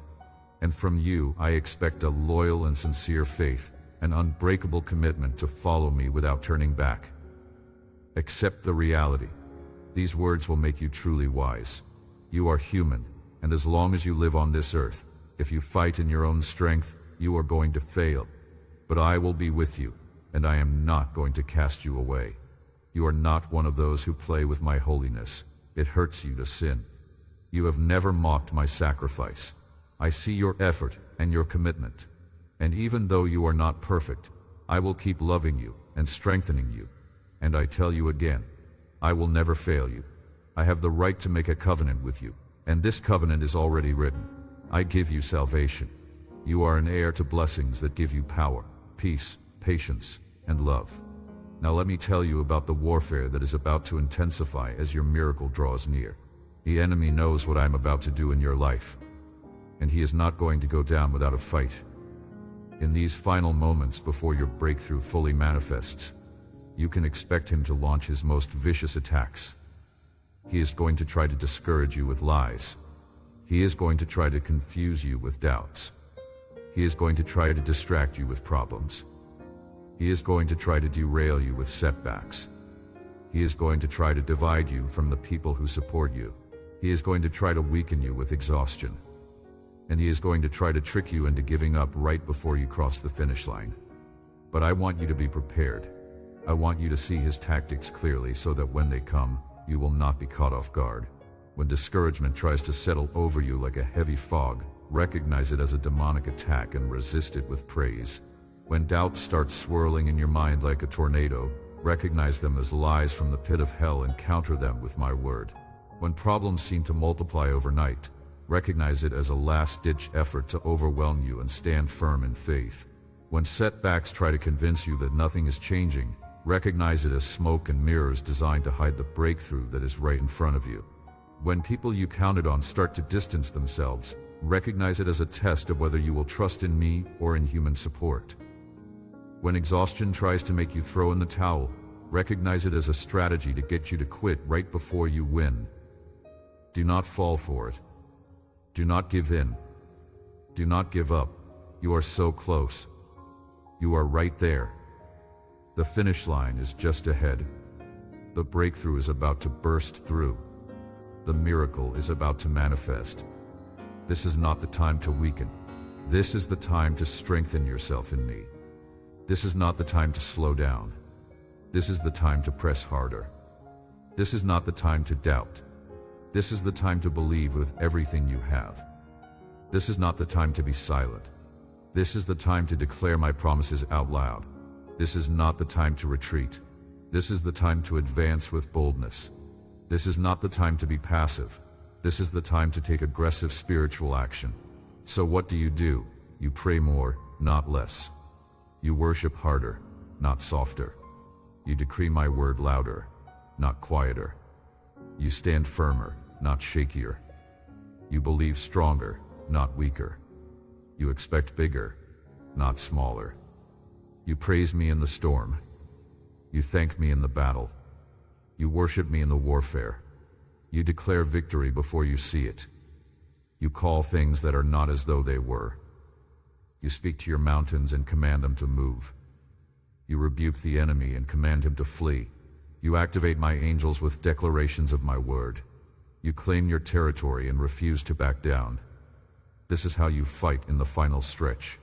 and from you I expect a loyal and sincere faith, an unbreakable commitment to follow me without turning back. Accept the reality. These words will make you truly wise. You are human, and as long as you live on this earth, if you fight in your own strength, you are going to fail. But I will be with you, and I am not going to cast you away. You are not one of those who play with my holiness. It hurts you to sin. You have never mocked my sacrifice. I see your effort and your commitment. And even though you are not perfect, I will keep loving you and strengthening you. And I tell you again, I will never fail you. I have the right to make a covenant with you, and this covenant is already written. I give you salvation. You are an heir to blessings that give you power, peace, patience, and love. Now let me tell you about the warfare that is about to intensify as your miracle draws near. The enemy knows what I am about to do in your life, and he is not going to go down without a fight. In these final moments before your breakthrough fully manifests, you can expect him to launch his most vicious attacks. He is going to try to discourage you with lies. He is going to try to confuse you with doubts. He is going to try to distract you with problems. He is going to try to derail you with setbacks. He is going to try to divide you from the people who support you. He is going to try to weaken you with exhaustion. And he is going to try to trick you into giving up right before you cross the finish line. But I want you to be prepared. I want you to see his tactics clearly so that when they come, you will not be caught off guard. When discouragement tries to settle over you like a heavy fog, recognize it as a demonic attack and resist it with praise. When doubts start swirling in your mind like a tornado, recognize them as lies from the pit of hell and counter them with my word. When problems seem to multiply overnight, recognize it as a last-ditch effort to overwhelm you and stand firm in faith. When setbacks try to convince you that nothing is changing, recognize it as smoke and mirrors designed to hide the breakthrough that is right in front of you. When people you counted on start to distance themselves, recognize it as a test of whether you will trust in me or in human support. When exhaustion tries to make you throw in the towel, recognize it as a strategy to get you to quit right before you win. Do not fall for it. Do not give in. Do not give up. You are so close. You are right there. The finish line is just ahead. The breakthrough is about to burst through. The miracle is about to manifest. This is not the time to weaken. This is the time to strengthen yourself in me. This is not the time to slow down. This is the time to press harder. This is not the time to doubt. This is the time to believe with everything you have. This is not the time to be silent. This is the time to declare my promises out loud. This is not the time to retreat. This is the time to advance with boldness. This is not the time to be passive. This is the time to take aggressive spiritual action. So what do? You pray more, not less. You worship harder, not softer. You decree my word louder, not quieter. You stand firmer, not shakier. You believe stronger, not weaker. You expect bigger, not smaller. You praise me in the storm. You thank me in the battle. You worship me in the warfare. You declare victory before you see it. You call things that are not as though they were. You speak to your mountains and command them to move. You rebuke the enemy and command him to flee. You activate my angels with declarations of my word. You claim your territory and refuse to back down. This is how you fight in the final stretch.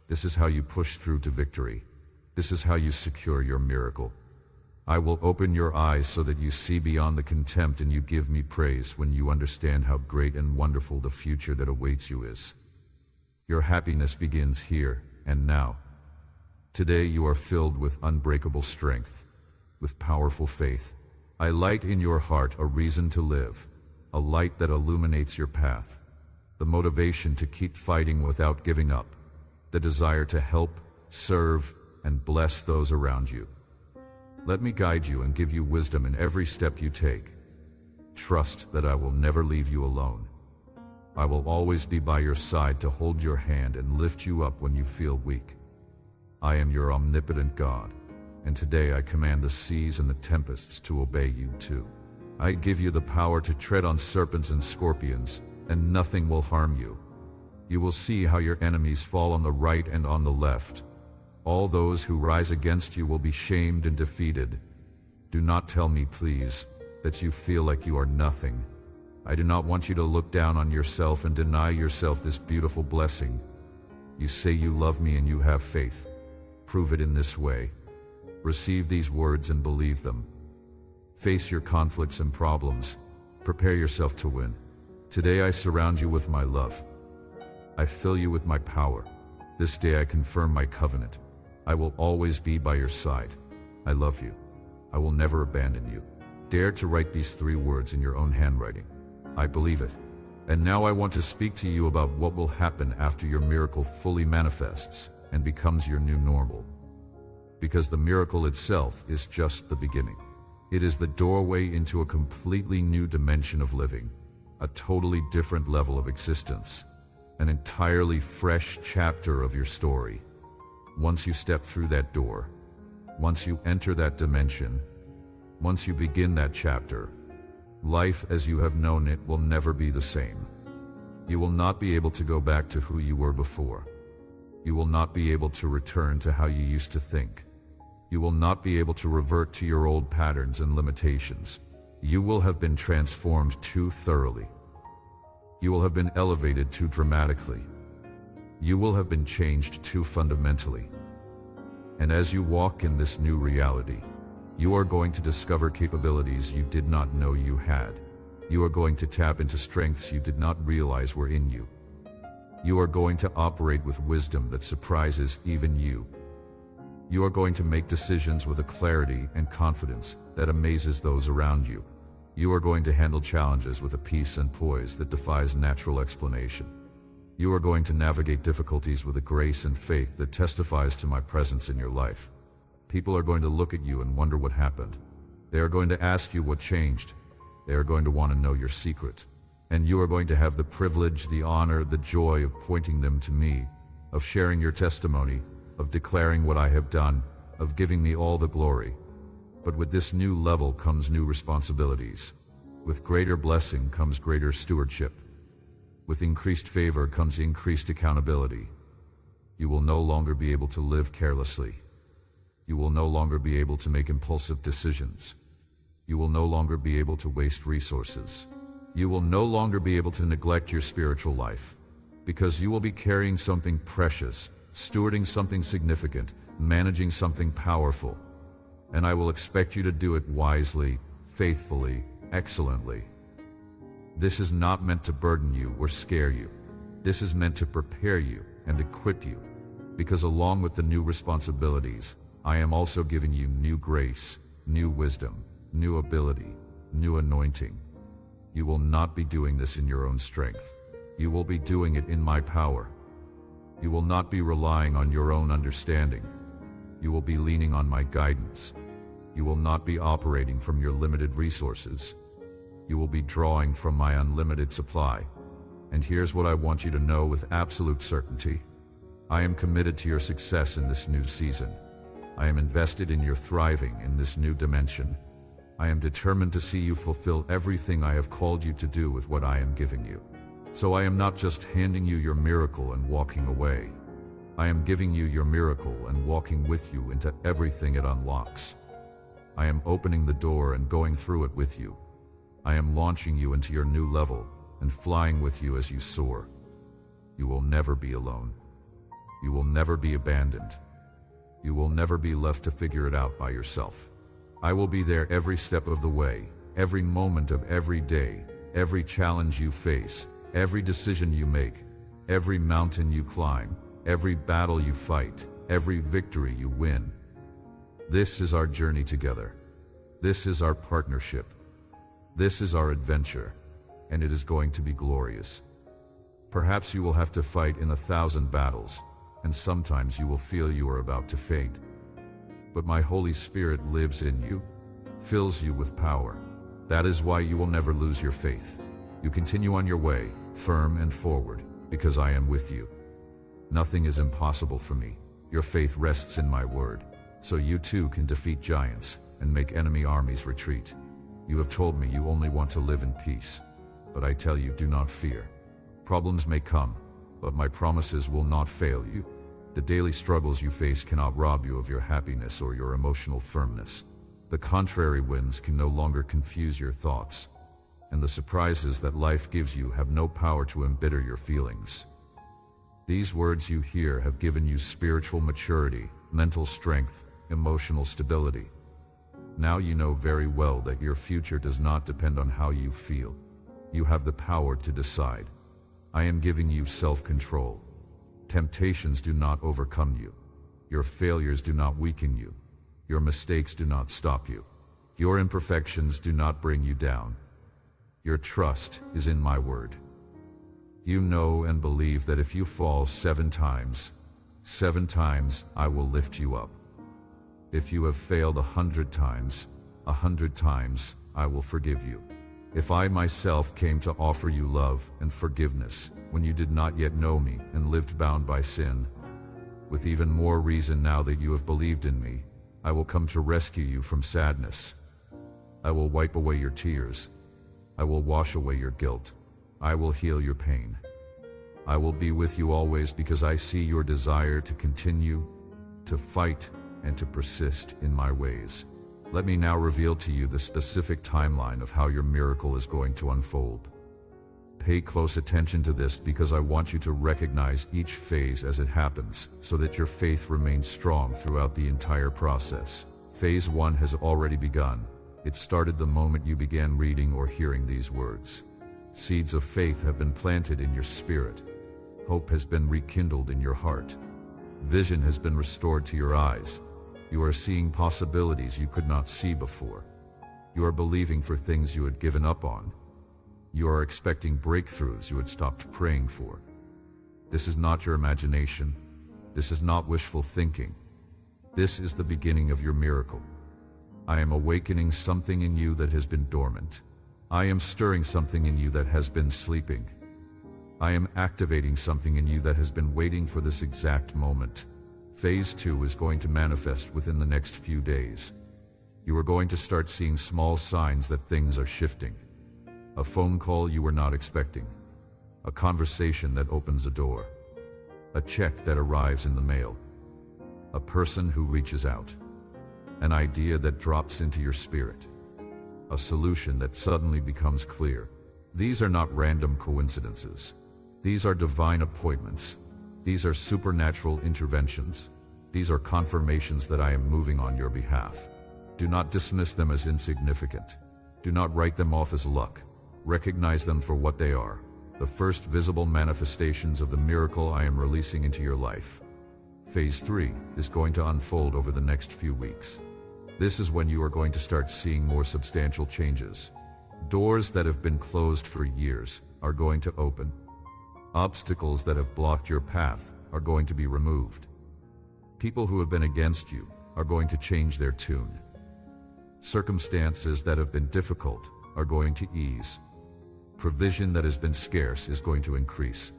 This is how you push through to victory. This is how you secure your miracle. I will open your eyes so that you see beyond the contempt and you give me praise when you understand how great and wonderful the future that awaits you is. Your happiness begins here and now. Today you are filled with unbreakable strength, with powerful faith. I light in your heart a reason to live, a light that illuminates your path, the motivation to keep fighting without giving up, the desire to help, serve, and bless those around you. Let me guide you and give you wisdom in every step you take. Trust that I will never leave you alone. I will always be by your side to hold your hand and lift you up when you feel weak. I am your omnipotent God, and today I command the seas and the tempests to obey you too. I give you the power to tread on serpents and scorpions, and nothing will harm you. You will see how your enemies fall on the right and on the left. All those who rise against you will be shamed and defeated. Do not tell me, please, that you feel like you are nothing. I do not want you to look down on yourself and deny yourself this beautiful blessing. You say you love me and you have faith. Prove it in this way. Receive these words and believe them. Face your conflicts and problems. Prepare yourself to win. Today I surround you with my love. I fill you with my power. This day I confirm my covenant. I will always be by your side. I love you. I will never abandon you. Dare to write these 3 words in your own handwriting. I believe it. And now I want to speak to you about what will happen after your miracle fully manifests and becomes your new normal. Because the miracle itself is just the beginning. It is the doorway into a completely new dimension of living, a totally different level of existence, an entirely fresh chapter of your story. Once you step through that door, once you enter that dimension, once you begin that chapter, life as you have known it will never be the same. You will not be able to go back to who you were before. You will not be able to return to how you used to think. You will not be able to revert to your old patterns and limitations. You will have been transformed too thoroughly. You will have been elevated too dramatically. You will have been changed too fundamentally. And as you walk in this new reality, you are going to discover capabilities you did not know you had. You are going to tap into strengths you did not realize were in you. You are going to operate with wisdom that surprises even you. You are going to make decisions with a clarity and confidence that amazes those around you. You are going to handle challenges with a peace and poise that defies natural explanation. You are going to navigate difficulties with a grace and faith that testifies to my presence in your life. People are going to look at you and wonder what happened. They are going to ask you what changed. They are going to want to know your secret. And you are going to have the privilege, the honor, the joy of pointing them to me, of sharing your testimony, of declaring what I have done, of giving me all the glory. But with this new level comes new responsibilities. With greater blessing comes greater stewardship. With increased favor comes increased accountability. You will no longer be able to live carelessly. You will no longer be able to make impulsive decisions. You will no longer be able to waste resources. You will no longer be able to neglect your spiritual life, because you will be carrying something precious, stewarding something significant, managing something powerful. And I will expect you to do it wisely, faithfully, excellently. This is not meant to burden you or scare you. This is meant to prepare you and equip you, because along with the new responsibilities, I am also giving you new grace, new wisdom, new ability, new anointing. You will not be doing this in your own strength. You will be doing it in my power. You will not be relying on your own understanding. You will be leaning on my guidance. You will not be operating from your limited resources. You will be drawing from my unlimited supply. And here's what I want you to know with absolute certainty. I am committed to your success in this new season. I am invested in your thriving in this new dimension. I am determined to see you fulfill everything I have called you to do with what I am giving you. So I am not just handing you your miracle and walking away. I am giving you your miracle and walking with you into everything it unlocks. I am opening the door and going through it with you. I am launching you into your new level and flying with you as you soar. You will never be alone. You will never be abandoned. You will never be left to figure it out by yourself. I will be there every step of the way, every moment of every day, every challenge you face, every decision you make, every mountain you climb, every battle you fight, every victory you win. This is our journey together. This is our partnership. This is our adventure, and it is going to be glorious. Perhaps you will have to fight in 1,000 battles, and sometimes you will feel you are about to faint. But my Holy Spirit lives in you, fills you with power. That is why you will never lose your faith. You continue on your way, firm and forward, because I am with you. Nothing is impossible for me. Your faith rests in my word, so you too can defeat giants and make enemy armies retreat. You have told me you only want to live in peace, but I tell you, do not fear. Problems may come, but my promises will not fail you. The daily struggles you face cannot rob you of your happiness or your emotional firmness. The contrary winds can no longer confuse your thoughts, and the surprises that life gives you have no power to embitter your feelings. These words you hear have given you spiritual maturity, mental strength, emotional stability. Now you know very well that your future does not depend on how you feel. You have the power to decide. I am giving you self-control. Temptations do not overcome you. Your failures do not weaken you. Your mistakes do not stop you. Your imperfections do not bring you down. Your trust is in my word. You know and believe that if you fall 7 times I will lift you up. If you have failed 100 times I will forgive you. If I myself came to offer you love and forgiveness when you did not yet know me and lived bound by sin, with even more reason now that you have believed in me, I will come to rescue you from sadness. I will wipe away your tears. I will wash away your guilt. I will heal your pain. I will be with you always because I see your desire to continue, to fight, and to persist in my ways. Let me now reveal to you the specific timeline of how your miracle is going to unfold. Pay close attention to this because I want you to recognize each phase as it happens so that your faith remains strong throughout the entire process. Phase 1 has already begun. It started the moment you began reading or hearing these words. Seeds of faith have been planted in your spirit. Hope has been rekindled in your heart. Vision has been restored to your eyes. You are seeing possibilities you could not see before. You are believing for things you had given up on. You are expecting breakthroughs you had stopped praying for. This is not your imagination. This is not wishful thinking. This is the beginning of your miracle. I am awakening something in you that has been dormant. I am stirring something in you that has been sleeping. I am activating something in you that has been waiting for this exact moment. Phase 2 is going to manifest within the next few days. You are going to start seeing small signs that things are shifting. A phone call you were not expecting. A conversation that opens a door. A check that arrives in the mail. A person who reaches out. An idea that drops into your spirit. A solution that suddenly becomes clear. These are not random coincidences. These are divine appointments. These are supernatural interventions. These are confirmations that I am moving on your behalf. Do not dismiss them as insignificant. Do not write them off as luck. Recognize them for what they are, the first visible manifestations of the miracle I am releasing into your life. Phase 3 is going to unfold over the next few weeks. This is when you are going to start seeing more substantial changes. Doors that have been closed for years are going to open. Obstacles that have blocked your path are going to be removed. People who have been against you are going to change their tune. Circumstances that have been difficult are going to ease. Provision that has been scarce is going to increase.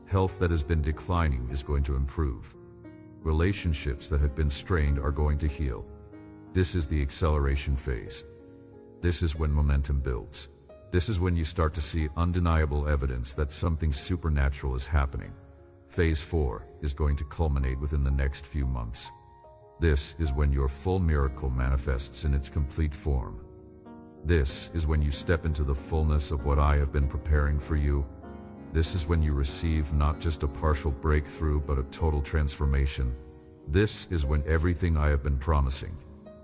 Health that has been declining is going to improve. Relationships that have been strained are going to heal. This is the acceleration phase. This is when momentum builds. This is when you start to see undeniable evidence that something supernatural is happening. Phase 4 is going to culminate within the next few months. This is when your full miracle manifests in its complete form. This is when you step into the fullness of what I have been preparing for you. This is when you receive not just a partial breakthrough, but a total transformation. This is when everything I have been promising,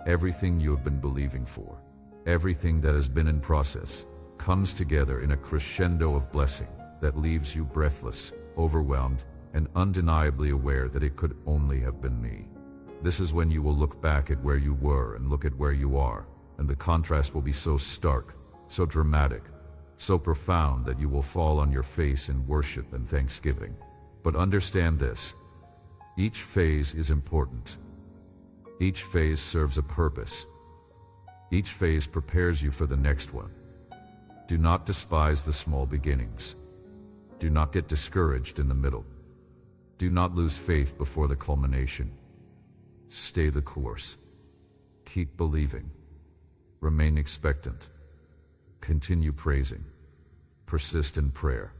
everything you have been believing for, everything that has been in process, comes together in a crescendo of blessing that leaves you breathless, overwhelmed, and undeniably aware that it could only have been me. This is when you will look back at where you were and look at where you are, and the contrast will be so stark, so dramatic, so profound that you will fall on your face in worship and thanksgiving. But understand this: each phase is important. Each phase serves a purpose. Each phase prepares you for the next one. Do not despise the small beginnings. Do not get discouraged in the middle. Do not lose faith before the culmination. Stay the course. Keep believing. Remain expectant. Continue praising. Persist in prayer.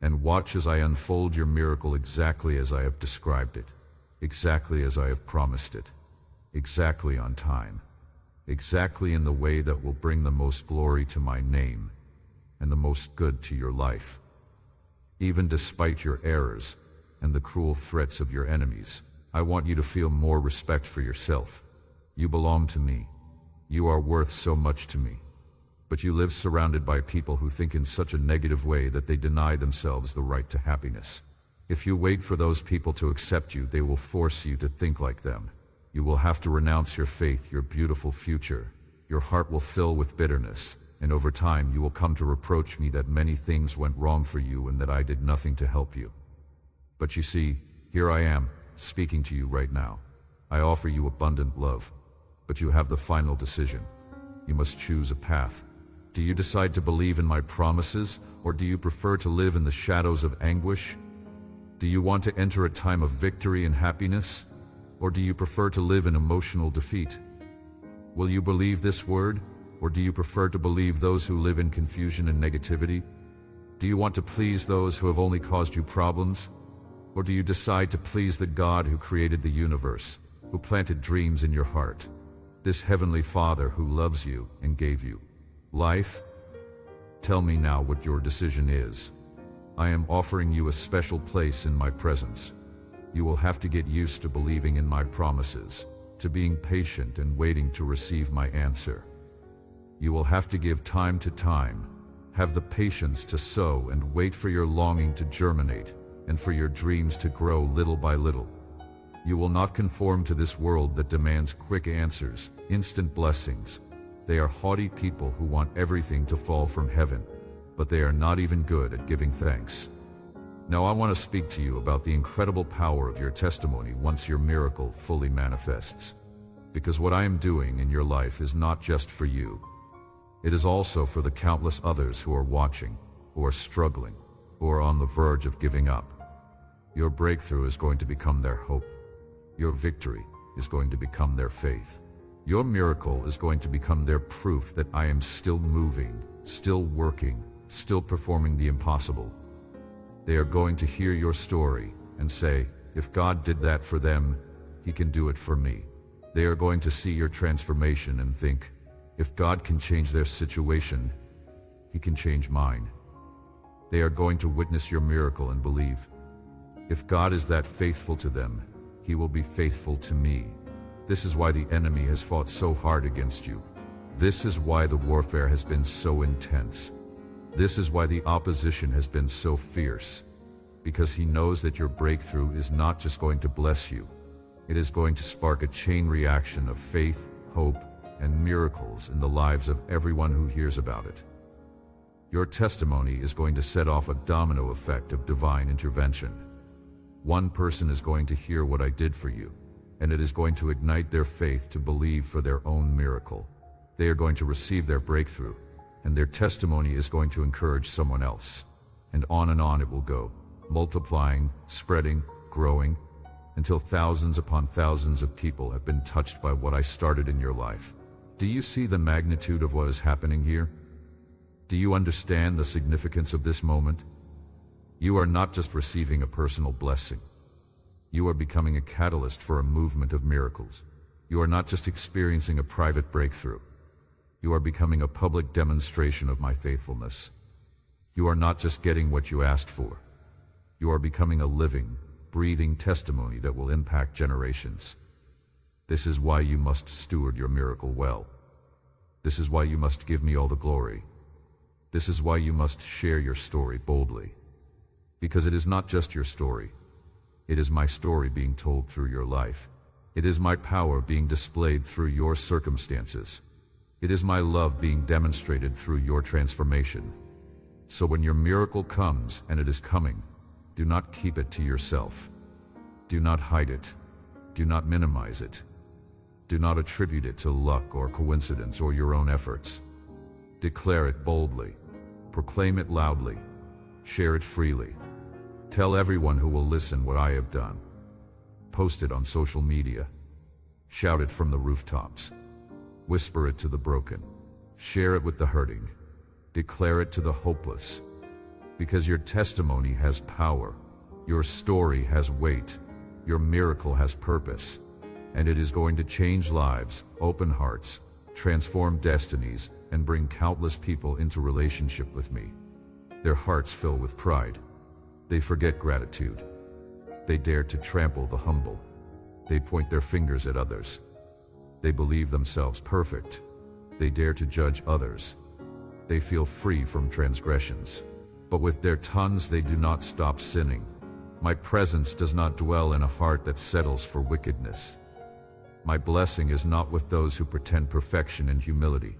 and watch as I unfold your miracle exactly as I have described it, exactly as I have promised it, exactly on time, exactly in the way that will bring the most glory to my name and the most good to your life. Even despite your errors and the cruel threats of your enemies, I want you to feel more respect for yourself. You belong to me. You are worth so much to me. But you live surrounded by people who think in such a negative way that they deny themselves the right to happiness. If you wait for those people to accept you, they will force you to think like them. You will have to renounce your faith, your beautiful future. Your heart will fill with bitterness, and over time you will come to reproach me that many things went wrong for you and that I did nothing to help you. But you see, here I am, speaking to you right now. I offer you abundant love, but you have the final decision. You must choose a path. Do you decide to believe in my promises, or do you prefer to live in the shadows of anguish? Do you want to enter a time of victory and happiness, or do you prefer to live in emotional defeat? Will you believe this word, or do you prefer to believe those who live in confusion and negativity? Do you want to please those who have only caused you problems, or do you decide to please the God who created the universe, who planted dreams in your heart, this heavenly Father who loves you and gave you life? Tell me now what your decision is. I am offering you a special place in my presence. You will have to get used to believing in my promises, to being patient and waiting to receive my answer. You will have to give time to time, have the patience to sow and wait for your longing to germinate and for your dreams to grow little by little. You will not conform to this world that demands quick answers, instant blessings. They are haughty people who want everything to fall from heaven, but they are not even good at giving thanks. Now I want to speak to you about the incredible power of your testimony once your miracle fully manifests. Because what I am doing in your life is not just for you. It is also for the countless others who are watching, who are struggling, who are on the verge of giving up. Your breakthrough is going to become their hope. Your victory is going to become their faith. Your miracle is going to become their proof that I am still moving, still working, still performing the impossible. They are going to hear your story and say, if God did that for them, He can do it for me. They are going to see your transformation and think, if God can change their situation, He can change mine. They are going to witness your miracle and believe, if God is that faithful to them, He will be faithful to me. This is why the enemy has fought so hard against you. This is why the warfare has been so intense. This is why the opposition has been so fierce. Because he knows that your breakthrough is not just going to bless you. It is going to spark a chain reaction of faith, hope, and miracles in the lives of everyone who hears about it. Your testimony is going to set off a domino effect of divine intervention. One person is going to hear what I did for you, and it is going to ignite their faith to believe for their own miracle. They are going to receive their breakthrough, and their testimony is going to encourage someone else. And on it will go, multiplying, spreading, growing, until thousands upon thousands of people have been touched by what I started in your life. Do you see the magnitude of what is happening here? Do you understand the significance of this moment? You are not just receiving a personal blessing. You are becoming a catalyst for a movement of miracles. You are not just experiencing a private breakthrough. You are becoming a public demonstration of my faithfulness. You are not just getting what you asked for. You are becoming a living, breathing testimony that will impact generations. This is why you must steward your miracle well. This is why you must give me all the glory. This is why you must share your story boldly. Because it is not just your story. It is my story being told through your life. It is my power being displayed through your circumstances. It is my love being demonstrated through your transformation. So when your miracle comes, and it is coming, do not keep it to yourself. Do not hide it. Do not minimize it. Do not attribute it to luck or coincidence or your own efforts. Declare it boldly. Proclaim it loudly. Share it freely. Tell everyone who will listen what I have done. Post it on social media. Shout it from the rooftops. Whisper it to the broken. Share it with the hurting. Declare it to the hopeless. because your testimony has power, your story has weight, your miracle has purpose, and it is going to change lives, open hearts, transform destinies, and bring countless people into relationship with me. Their hearts fill with pride. They forget gratitude. They dare to trample the humble. They point their fingers at others. They believe themselves perfect. They dare to judge others. They feel free from transgressions. But with their tongues they do not stop sinning. My presence does not dwell in a heart that settles for wickedness. My blessing is not with those who pretend perfection and humility.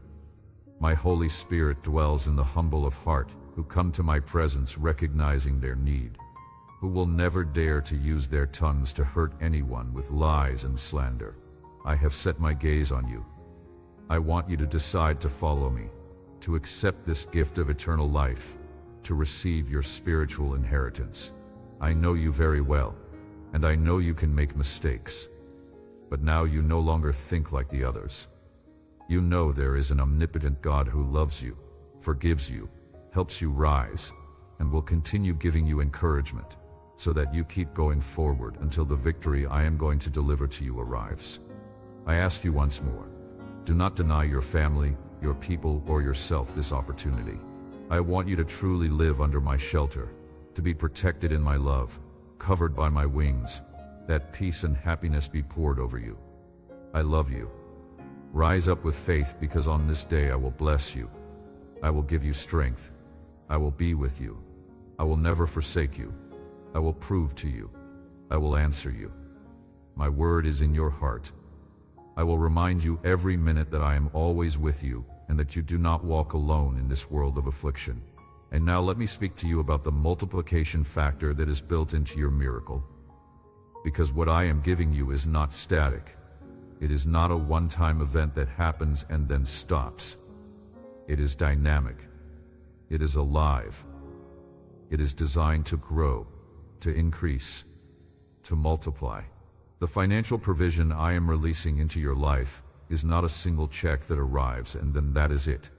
My Holy Spirit dwells in the humble of heart, who come to my presence recognizing their need, who will never dare to use their tongues to hurt anyone with lies and slander. I have set my gaze on you. I want you to decide to follow me, to accept this gift of eternal life, to receive your spiritual inheritance. I know you very well, and I know you can make mistakes. But now you no longer think like the others. You know there is an omnipotent God who loves you, forgives you, helps you rise, and will continue giving you encouragement, so that you keep going forward until the victory I am going to deliver to you arrives. I ask you once more, do not deny your family, your people, or yourself this opportunity. I want you to truly live under my shelter, to be protected in my love, covered by my wings, that peace and happiness be poured over you. I love you. Rise up with faith, because on this day I will bless you. I will give you strength. I will be with you. I will never forsake you. I will prove to you. I will answer you. My word is in your heart. I will remind you every minute that I am always with you, and that you do not walk alone in this world of affliction. And now let me speak to you about the multiplication factor that is built into your miracle. Because what I am giving you is not static. It is not a one-time event that happens and then stops. It is dynamic. It is alive. It is designed to grow, to increase, to multiply. The financial provision I am releasing into your life is not a single check that arrives and then that is it.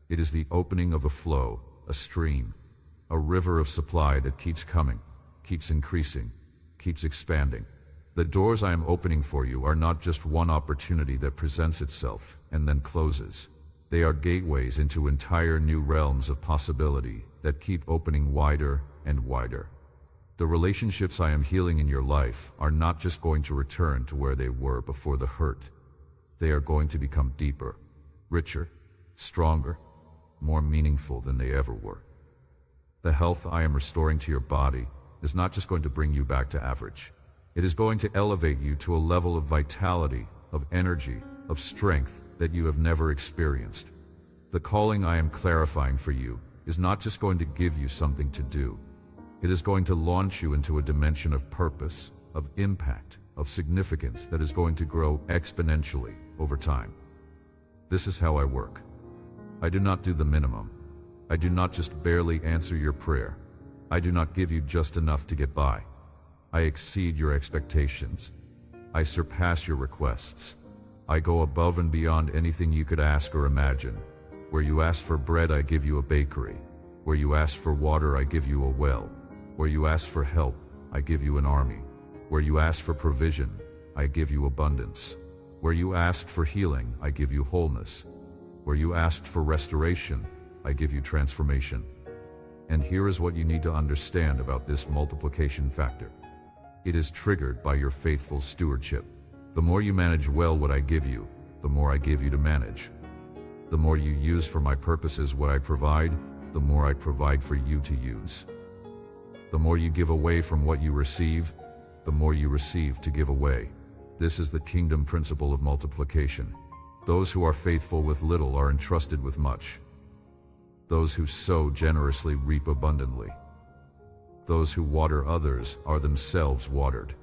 It is the opening of a flow, a stream, a river of supply that keeps coming, keeps increasing, keeps expanding. The doors I am opening for you are not just one opportunity that presents itself and then closes. They are gateways into entire new realms of possibility that keep opening wider and wider. The relationships I am healing in your life are not just going to return to where they were before the hurt. They are going to become deeper, richer, stronger, more meaningful than they ever were. The health I am restoring to your body is not just going to bring you back to average. It is going to elevate you to a level of vitality, of energy, of strength that you have never experienced. The calling I am clarifying for you is not just going to give you something to do. It is going to launch you into a dimension of purpose, of impact, of significance that is going to grow exponentially over time. This is how I work. I do not do the minimum. I do not just barely answer your prayer. I do not give you just enough to get by. I exceed your expectations. I surpass your requests. I go above and beyond anything you could ask or imagine. Where you ask for bread, I give you a bakery. Where you ask for water, I give you a well. Where you ask for help, I give you an army. Where you ask for provision, I give you abundance. Where you asked for healing, I give you wholeness. Where you asked for restoration, I give you transformation. And here is what you need to understand about this multiplication factor. It is triggered by your faithful stewardship. The more you manage well what I give you, the more I give you to manage. The more you use for my purposes what I provide, the more I provide for you to use. The more you give away from what you receive, the more you receive to give away. This is the kingdom principle of multiplication. Those who are faithful with little are entrusted with much. Those who sow generously reap abundantly. Those who water others are themselves watered.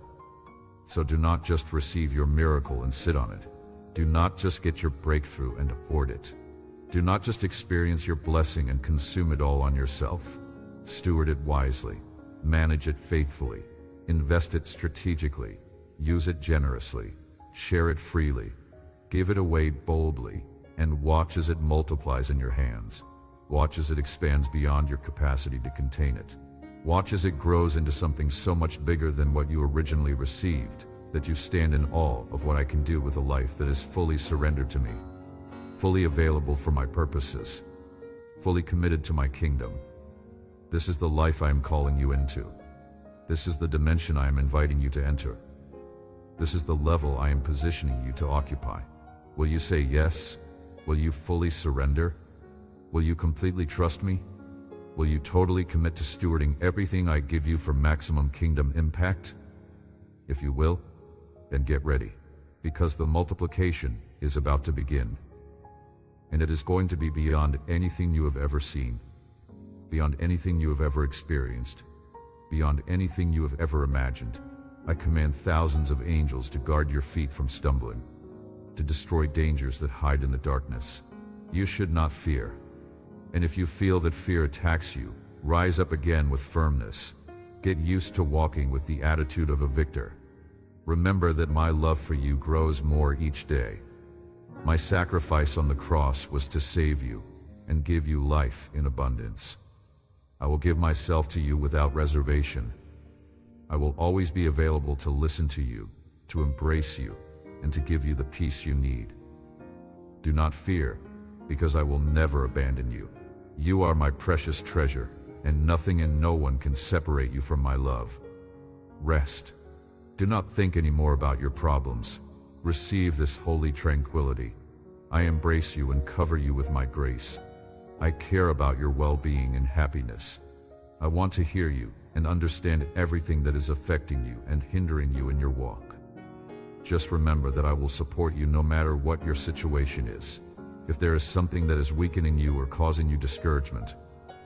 So do not just receive your miracle and sit on it. Do not just get your breakthrough and hoard it. Do not just experience your blessing and consume it all on yourself. Steward it wisely. Manage it faithfully. Invest it strategically. Use it generously. Share it freely. Give it away boldly, and watch as it multiplies in your hands. Watch as it expands beyond your capacity to contain it. Watch as it grows into something so much bigger than what you originally received, that you stand in awe of what I can do with a life that is fully surrendered to me, fully available for my purposes, fully committed to my kingdom. This is the life I am calling you into. This is the dimension I am inviting you to enter. This is the level I am positioning you to occupy. Will you say yes? Will you fully surrender? Will you completely trust me? Will you totally commit to stewarding everything I give you for maximum kingdom impact? If you will, then get ready, because the multiplication is about to begin. And it is going to be beyond anything you have ever seen, beyond anything you have ever experienced, beyond anything you have ever imagined. I command thousands of angels to guard your feet from stumbling, to destroy dangers that hide in the darkness. You should not fear. And if you feel that fear attacks you, rise up again with firmness. Get used to walking with the attitude of a victor. Remember that my love for you grows more each day. My sacrifice on the cross was to save you and give you life in abundance. I will give myself to you without reservation. I will always be available to listen to you, to embrace you, and to give you the peace you need. Do not fear, because I will never abandon you. You are my precious treasure, and nothing and no one can separate you from my love. Rest. Do not think anymore about your problems. Receive this holy tranquility. I embrace you and cover you with my grace. I care about your well-being and happiness. I want to hear you and understand everything that is affecting you and hindering you in your walk. Just remember that I will support you no matter what your situation is. If there is something that is weakening you or causing you discouragement,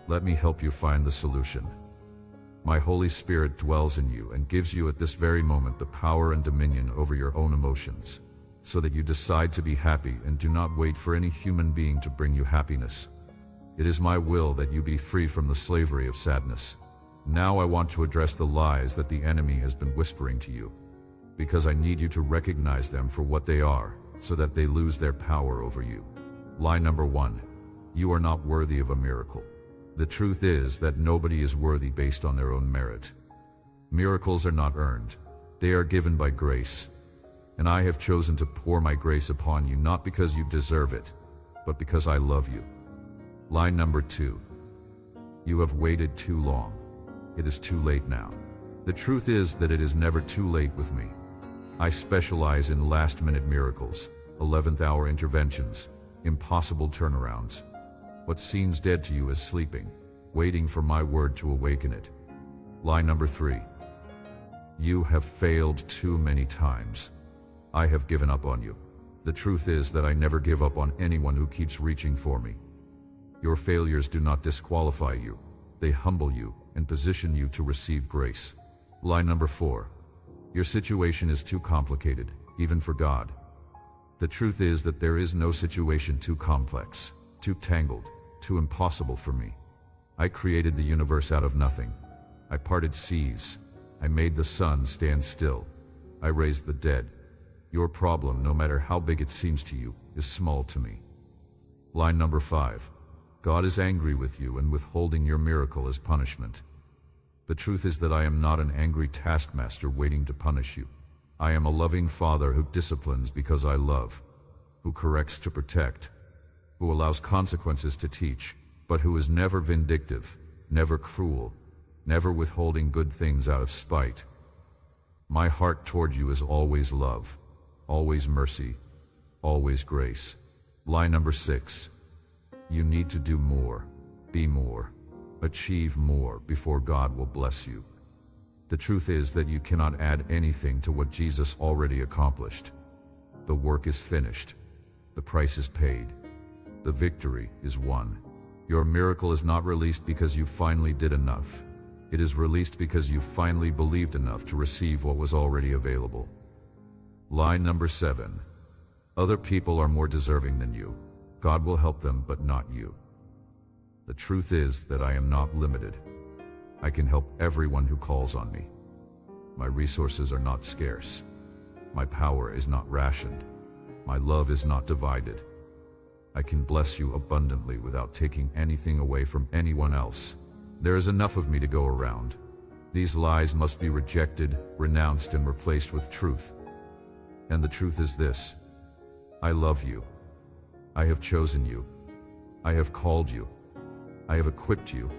let me help you find the solution. My Holy Spirit dwells in you and gives you at this very moment the power and dominion over your own emotions, so that you decide to be happy and do not wait for any human being to bring you happiness. It is my will that you be free from the slavery of sadness. Now I want to address the lies that the enemy has been whispering to you, because I need you to recognize them for what they are, so that they lose their power over you. Lie number 1. You are not worthy of a miracle. The truth is that nobody is worthy based on their own merit. Miracles are not earned. They are given by grace. And I have chosen to pour my grace upon you not because you deserve it, but because I love you. Lie number 2. You have waited too long. It is too late now. The truth is that it is never too late with me. I specialize in last-minute miracles, 11th-hour interventions, impossible turnarounds. What seems dead to you is sleeping, waiting for my word to awaken it. Lie number 3. You have failed too many times. I have given up on you. The truth is that I never give up on anyone who keeps reaching for me. Your failures do not disqualify you. They humble you and position you to receive grace. Lie number 4. Your situation is too complicated, even for God. The truth is that there is no situation too complex, too tangled, too impossible for me. I created the universe out of nothing. I parted seas. I made the sun stand still. I raised the dead. Your problem, no matter how big it seems to you, is small to me. Line number 5. God is angry with you and withholding your miracle as punishment. The truth is that I am not an angry taskmaster waiting to punish you. I am a loving Father who disciplines because I love, who corrects to protect, who allows consequences to teach, but who is never vindictive, never cruel, never withholding good things out of spite. My heart toward you is always love, always mercy, always grace. Line number 6. You need to do more, be more, achieve more before God will bless you. The truth is that you cannot add anything to what Jesus already accomplished. The work is finished. The price is paid. The victory is won. Your miracle is not released because you finally did enough. It is released because you finally believed enough to receive what was already available. Line number 7. Other people are more deserving than you. God will help them, but not you. The truth is that I am not limited. I can help everyone who calls on me. My resources are not scarce. My power is not rationed. My love is not divided. I can bless you abundantly without taking anything away from anyone else. There is enough of me to go around. These lies must be rejected, renounced, and replaced with truth. And the truth is this: I love you. I have chosen you. I have called you. I have equipped you.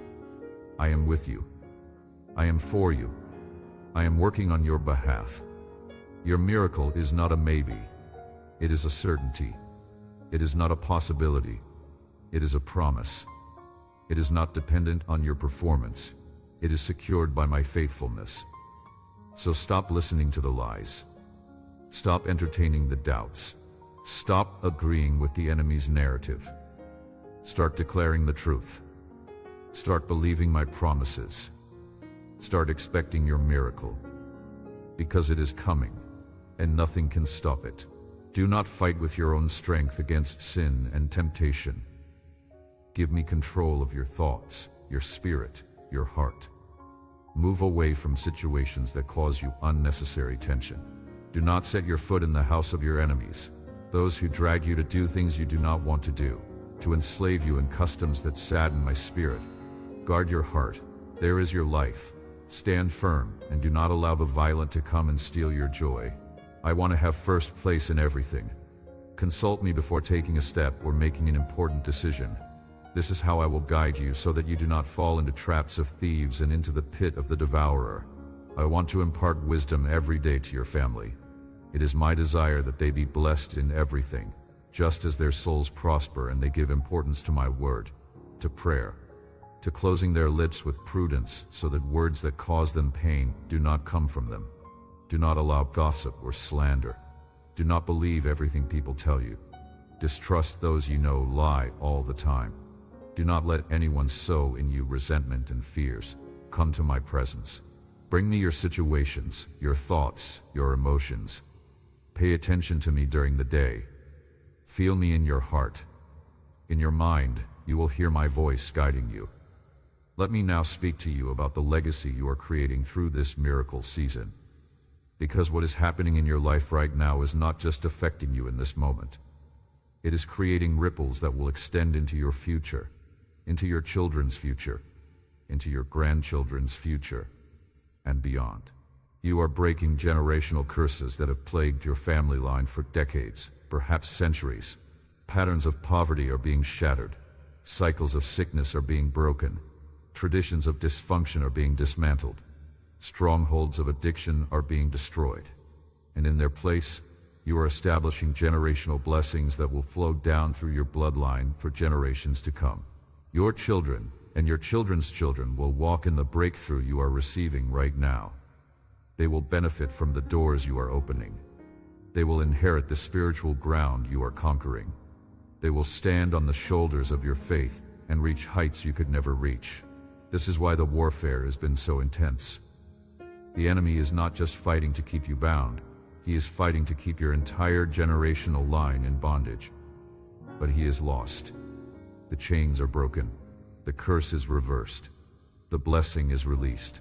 I am with you. I am for you. I am working on your behalf. Your miracle is not a maybe. It is a certainty. It is not a possibility. It is a promise. It is not dependent on your performance. It is secured by my faithfulness. So stop listening to the lies. Stop entertaining the doubts. Stop agreeing with the enemy's narrative. Start declaring the truth. Start believing my promises. Start expecting your miracle. Because it is coming, and nothing can stop it. Do not fight with your own strength against sin and temptation. Give me control of your thoughts, your spirit, your heart. Move away from situations that cause you unnecessary tension. Do not set your foot in the house of your enemies, those who drag you to do things you do not want to do, to enslave you in customs that sadden my spirit. Guard your heart. There is your life. Stand firm, and do not allow the violent to come and steal your joy. I want to have first place in everything. Consult me before taking a step or making an important decision. This is how I will guide you so that you do not fall into traps of thieves and into the pit of the devourer. I want to impart wisdom every day to your family. It is my desire that they be blessed in everything, just as their souls prosper and they give importance to my word, to prayer, to closing their lips with prudence so that words that cause them pain do not come from them. Do not allow gossip or slander. Do not believe everything people tell you. Distrust those you know lie all the time. Do not let anyone sow in you resentment and fears. Come to my presence. Bring me your situations, your thoughts, your emotions. Pay attention to me during the day. Feel me in your heart. In your mind, you will hear my voice guiding you. Let me now speak to you about the legacy you are creating through this miracle season. Because what is happening in your life right now is not just affecting you in this moment. It is creating ripples that will extend into your future, into your children's future, into your grandchildren's future, and beyond. You are breaking generational curses that have plagued your family line for decades, perhaps centuries. Patterns of poverty are being shattered. Cycles of sickness are being broken. Traditions of dysfunction are being dismantled. Strongholds of addiction are being destroyed. And in their place, you are establishing generational blessings that will flow down through your bloodline for generations to come. Your children and your children's children will walk in the breakthrough you are receiving right now. They will benefit from the doors you are opening. They will inherit the spiritual ground you are conquering. They will stand on the shoulders of your faith and reach heights you could never reach. This is why the warfare has been so intense. The enemy is not just fighting to keep you bound. He is fighting to keep your entire generational line in bondage. But he is lost. The chains are broken. The curse is reversed. The blessing is released.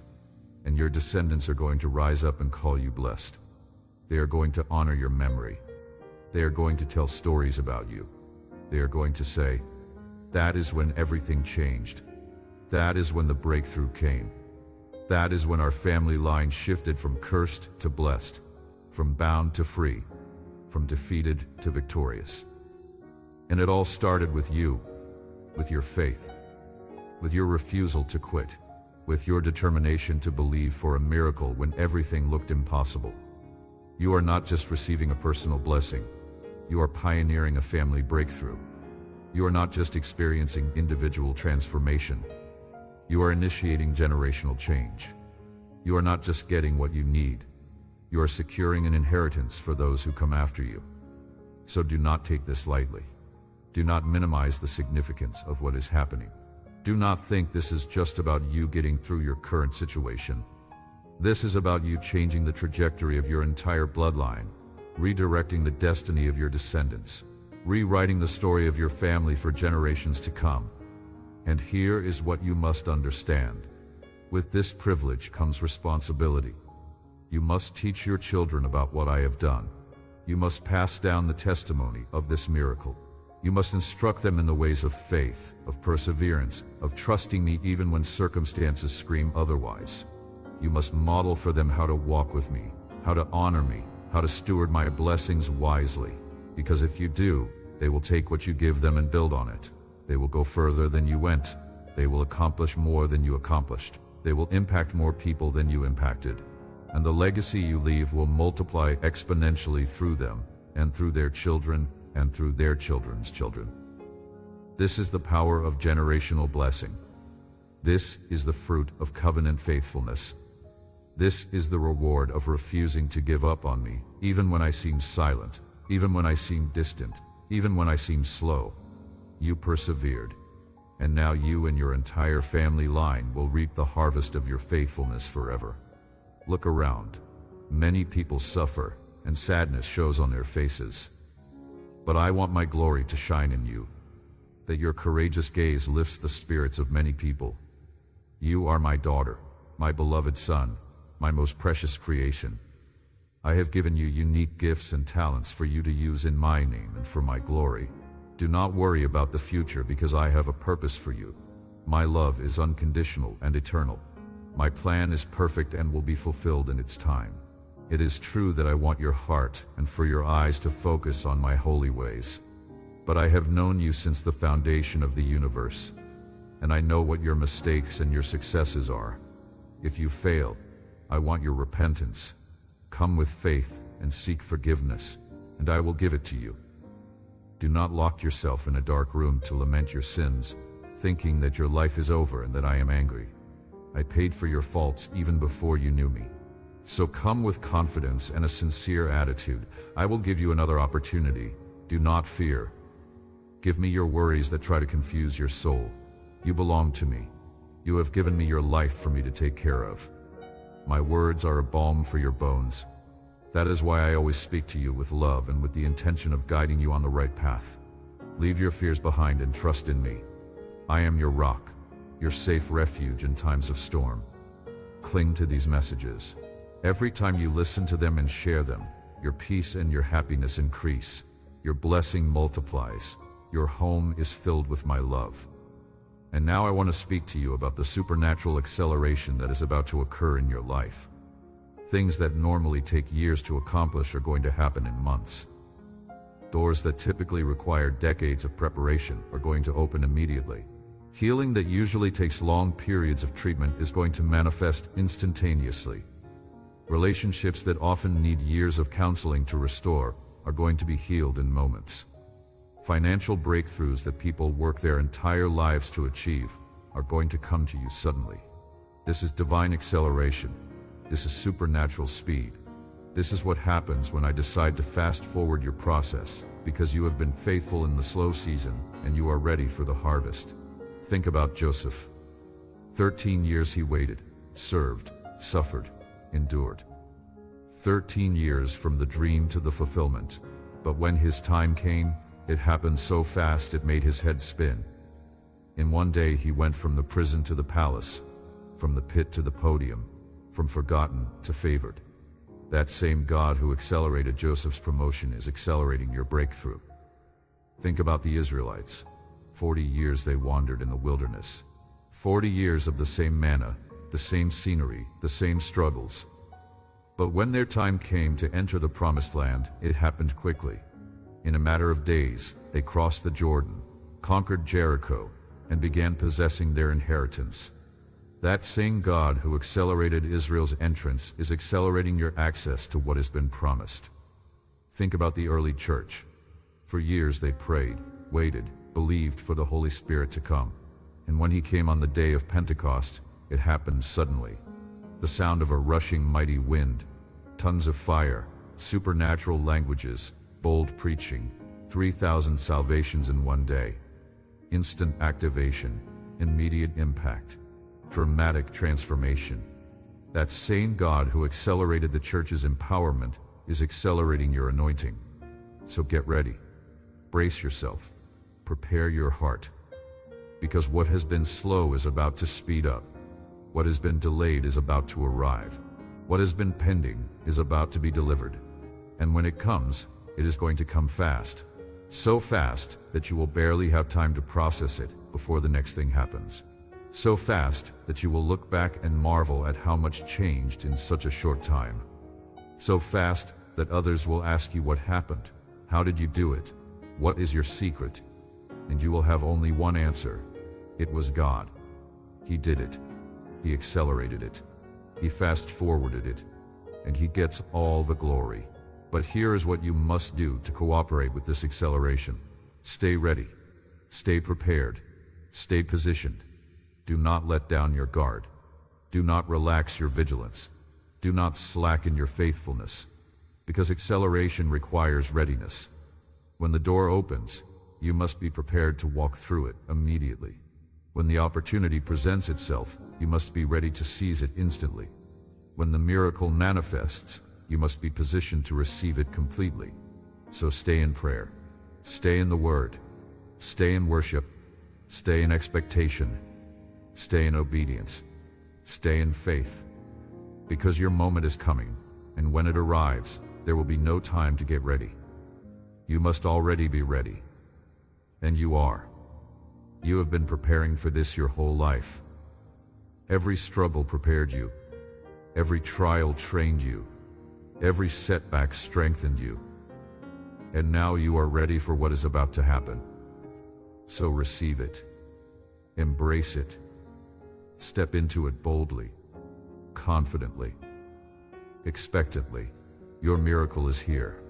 And your descendants are going to rise up and call you blessed. They are going to honor your memory. They are going to tell stories about you. They are going to say, "That is when everything changed. That is when the breakthrough came. That is when our family line shifted from cursed to blessed, from bound to free, from defeated to victorious." And it all started with you, with your faith, with your refusal to quit, with your determination to believe for a miracle when everything looked impossible. You are not just receiving a personal blessing. You are pioneering a family breakthrough. You are not just experiencing individual transformation. You are initiating generational change. You are not just getting what you need. You are securing an inheritance for those who come after you. So do not take this lightly. Do not minimize the significance of what is happening. Do not think this is just about you getting through your current situation. This is about you changing the trajectory of your entire bloodline, redirecting the destiny of your descendants, rewriting the story of your family for generations to come. And here is what you must understand. With this privilege comes responsibility. You must teach your children about what I have done. You must pass down the testimony of this miracle. You must instruct them in the ways of faith, of perseverance, of trusting me even when circumstances scream otherwise. You must model for them how to walk with me, how to honor me, how to steward my blessings wisely. Because if you do, they will take what you give them and build on it. They will go further than you went. They will accomplish more than you accomplished. They will impact more people than you impacted. And the legacy you leave will multiply exponentially through them, and through their children, and through their children's children. This is the power of generational blessing. This is the fruit of covenant faithfulness. This is the reward of refusing to give up on me, even when I seem silent, even when I seem distant, even when I seem slow. You persevered, and now you and your entire family line will reap the harvest of your faithfulness forever. Look around. Many people suffer, and sadness shows on their faces. But I want my glory to shine in you, that your courageous gaze lifts the spirits of many people. You are my daughter, my beloved son, my most precious creation. I have given you unique gifts and talents for you to use in my name and for my glory. Do not worry about the future because I have a purpose for you. My love is unconditional and eternal. My plan is perfect and will be fulfilled in its time. It is true that I want your heart and for your eyes to focus on my holy ways. But I have known you since the foundation of the universe, and I know what your mistakes and your successes are. If you fail, I want your repentance. Come with faith and seek forgiveness, and I will give it to you. Do not lock yourself in a dark room to lament your sins, thinking that your life is over and that I am angry. I paid for your faults even before you knew me. So come with confidence and a sincere attitude. I will give you another opportunity. Do not fear. Give me your worries that try to confuse your soul. You belong to me. You have given me your life for me to take care of. My words are a balm for your bones. That is why I always speak to you with love and with the intention of guiding you on the right path. Leave your fears behind and trust in me. I am your rock, your safe refuge in times of storm. Cling to these messages. Every time you listen to them and share them, your peace and your happiness increase. Your blessing multiplies. Your home is filled with my love. And now I want to speak to you about the supernatural acceleration that is about to occur in your life. Things that normally take years to accomplish are going to happen in months. Doors that typically require decades of preparation are going to open immediately. Healing that usually takes long periods of treatment is going to manifest instantaneously. Relationships that often need years of counseling to restore are going to be healed in moments. Financial breakthroughs that people work their entire lives to achieve are going to come to you suddenly. This is divine acceleration. This is supernatural speed. This is what happens when I decide to fast forward your process, because you have been faithful in the slow season and you are ready for the harvest. Think about Joseph. 13 years he waited, served, suffered, endured. 13 years from the dream to the fulfillment. But when his time came, it happened so fast it made his head spin. In one day he went from the prison to the palace, from the pit to the podium, from forgotten to favored. That same God who accelerated Joseph's promotion is accelerating your breakthrough. Think about the Israelites. 40 years they wandered in the wilderness. 40 years of the same manna, the same scenery, the same struggles. But when their time came to enter the promised land, it happened quickly. In a matter of days, they crossed the Jordan, conquered Jericho, and began possessing their inheritance. That same God who accelerated Israel's entrance is accelerating your access to what has been promised. Think about the early church. For years they prayed, waited, believed for the Holy Spirit to come. And when he came on the day of Pentecost, it happened suddenly. The sound of a rushing mighty wind, tongues of fire, supernatural languages, bold preaching, 3,000 salvations in one day. Instant activation, immediate impact, dramatic transformation. That same God who accelerated the church's empowerment is accelerating your anointing. So get ready. Brace yourself. Prepare your heart. Because what has been slow is about to speed up. What has been delayed is about to arrive. What has been pending is about to be delivered. And when it comes, it is going to come fast. So fast that you will barely have time to process it before the next thing happens. So fast that you will look back and marvel at how much changed in such a short time. So fast that others will ask you what happened. How did you do it? What is your secret? And you will have only one answer. It was God. He did it. He accelerated it. He fast-forwarded it. And He gets all the glory. But here is what you must do to cooperate with this acceleration. Stay ready. Stay prepared. Stay positioned. Do not let down your guard. Do not relax your vigilance. Do not slacken your faithfulness. Because acceleration requires readiness. When the door opens, you must be prepared to walk through it immediately. When the opportunity presents itself, you must be ready to seize it instantly. When the miracle manifests, you must be positioned to receive it completely. So stay in prayer. Stay in the Word. Stay in worship. Stay in expectation. Stay in obedience. Stay in faith. Because your moment is coming, and when it arrives, there will be no time to get ready. You must already be ready. And you are. You have been preparing for this your whole life. Every struggle prepared you. Every trial trained you. Every setback strengthened you. And now you are ready for what is about to happen. So receive it. Embrace it. Step into it boldly, confidently, expectantly. Your miracle is here.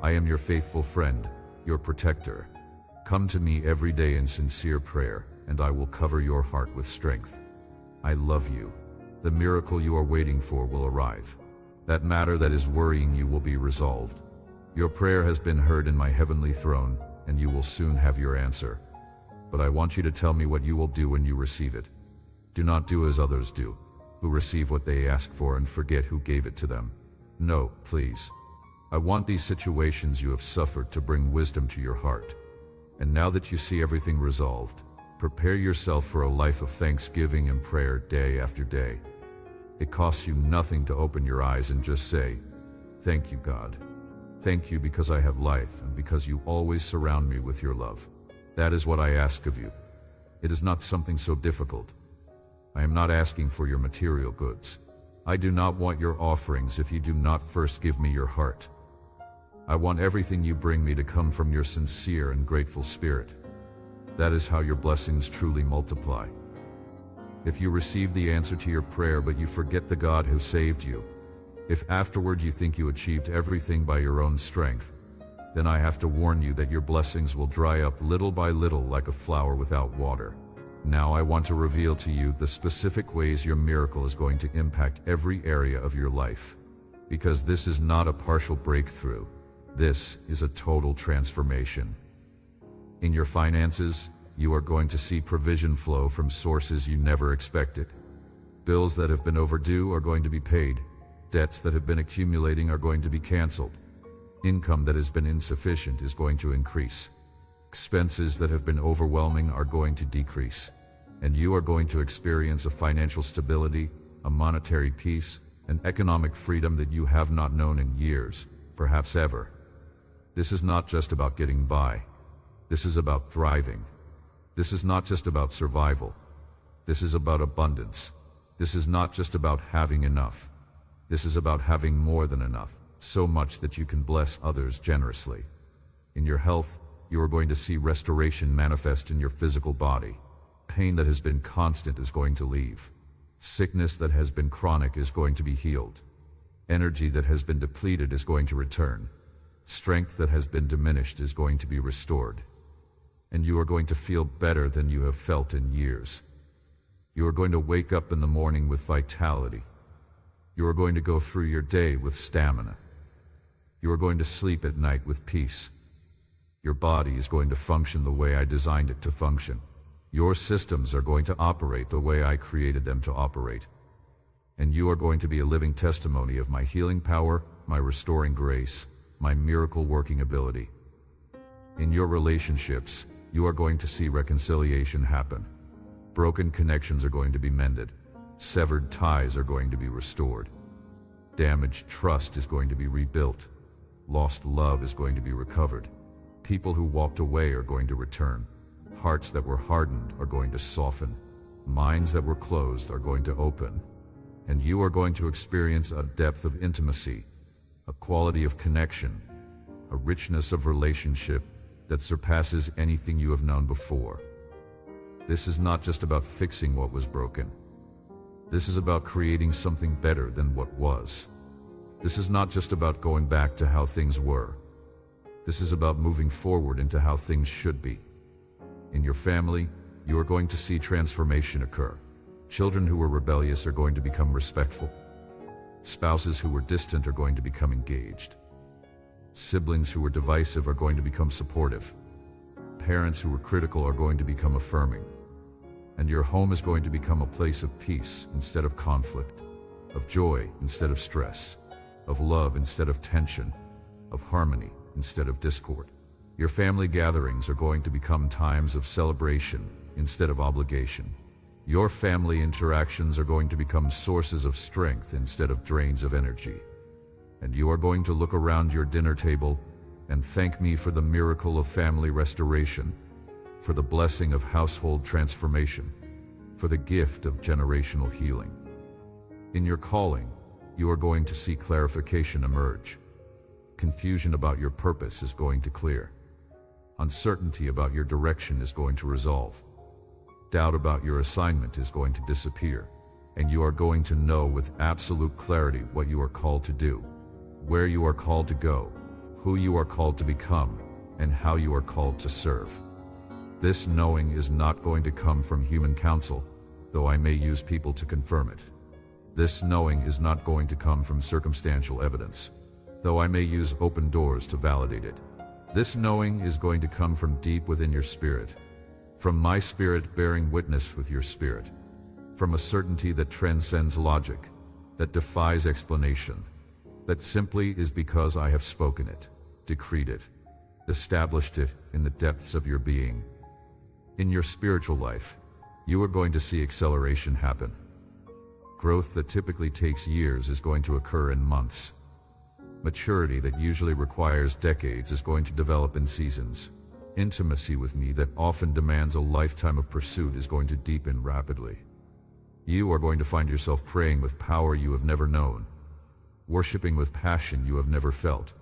I am your faithful friend, your protector. Come to me every day in sincere prayer, and I will cover your heart with strength. I love you. The miracle you are waiting for will arrive. That matter that is worrying you will be resolved. Your prayer has been heard in my heavenly throne, and you will soon have your answer. But I want you to tell me what you will do when you receive it. Do not do as others do, who receive what they ask for and forget who gave it to them. No, please. I want these situations you have suffered to bring wisdom to your heart. And now that you see everything resolved, prepare yourself for a life of thanksgiving and prayer day after day. It costs you nothing to open your eyes and just say, "Thank you, God. Thank you because I have life and because you always surround me with your love." That is what I ask of you. It is not something so difficult. I am not asking for your material goods. I do not want your offerings if you do not first give me your heart. I want everything you bring me to come from your sincere and grateful spirit. That is how your blessings truly multiply. If you receive the answer to your prayer but you forget the God who saved you, if afterward you think you achieved everything by your own strength, then I have to warn you that your blessings will dry up little by little like a flower without water. Now I want to reveal to you the specific ways your miracle is going to impact every area of your life. Because this is not a partial breakthrough. This is a total transformation. In your finances, you are going to see provision flow from sources you never expected. Bills that have been overdue are going to be paid. Debts that have been accumulating are going to be canceled. Income that has been insufficient is going to increase. Expenses that have been overwhelming are going to decrease. And you are going to experience a financial stability, a monetary peace, and economic freedom that you have not known in years, perhaps ever. This is not just about getting by. This is about thriving. This is not just about survival. This is about abundance. This is not just about having enough. This is about having more than enough, so much that you can bless others generously. In your health, you are going to see restoration manifest in your physical body. Pain that has been constant is going to leave. Sickness that has been chronic is going to be healed. Energy that has been depleted is going to return. Strength that has been diminished is going to be restored. And you are going to feel better than you have felt in years. You are going to wake up in the morning with vitality. You are going to go through your day with stamina. You are going to sleep at night with peace. Your body is going to function the way I designed it to function. Your systems are going to operate the way I created them to operate. And you are going to be a living testimony of my healing power, my restoring grace, my miracle-working ability. In your relationships, you are going to see reconciliation happen. Broken connections are going to be mended. Severed ties are going to be restored. Damaged trust is going to be rebuilt. Lost love is going to be recovered. People who walked away are going to return. Hearts that were hardened are going to soften. Minds that were closed are going to open. And you are going to experience a depth of intimacy, a quality of connection, a richness of relationship that surpasses anything you have known before. This is not just about fixing what was broken. This is about creating something better than what was. This is not just about going back to how things were. This is about moving forward into how things should be. In your family, you are going to see transformation occur. Children who were rebellious are going to become respectful. Spouses who were distant are going to become engaged. Siblings who were divisive are going to become supportive. Parents who were critical are going to become affirming. And your home is going to become a place of peace instead of conflict, of joy instead of stress, of love instead of tension, of harmony instead of discord. Your family gatherings are going to become times of celebration instead of obligation. Your family interactions are going to become sources of strength instead of drains of energy. And you are going to look around your dinner table and thank me for the miracle of family restoration, for the blessing of household transformation, for the gift of generational healing. In your calling, you are going to see clarification emerge. Confusion about your purpose is going to clear. Uncertainty about your direction is going to resolve. Doubt about your assignment is going to disappear, and you are going to know with absolute clarity what you are called to do, where you are called to go, who you are called to become, and how you are called to serve. This knowing is not going to come from human counsel, though I may use people to confirm it. This knowing is not going to come from circumstantial evidence, though I may use open doors to validate it. This knowing is going to come from deep within your spirit, from my spirit bearing witness with your spirit, from a certainty that transcends logic, that defies explanation, that simply is because I have spoken it, decreed it, established it in the depths of your being. In your spiritual life, you are going to see acceleration happen. Growth that typically takes years is going to occur in months. Maturity that usually requires decades is going to develop in seasons. Intimacy with me that often demands a lifetime of pursuit is going to deepen rapidly. You are going to find yourself praying with power you have never known, worshiping with passion you have never felt,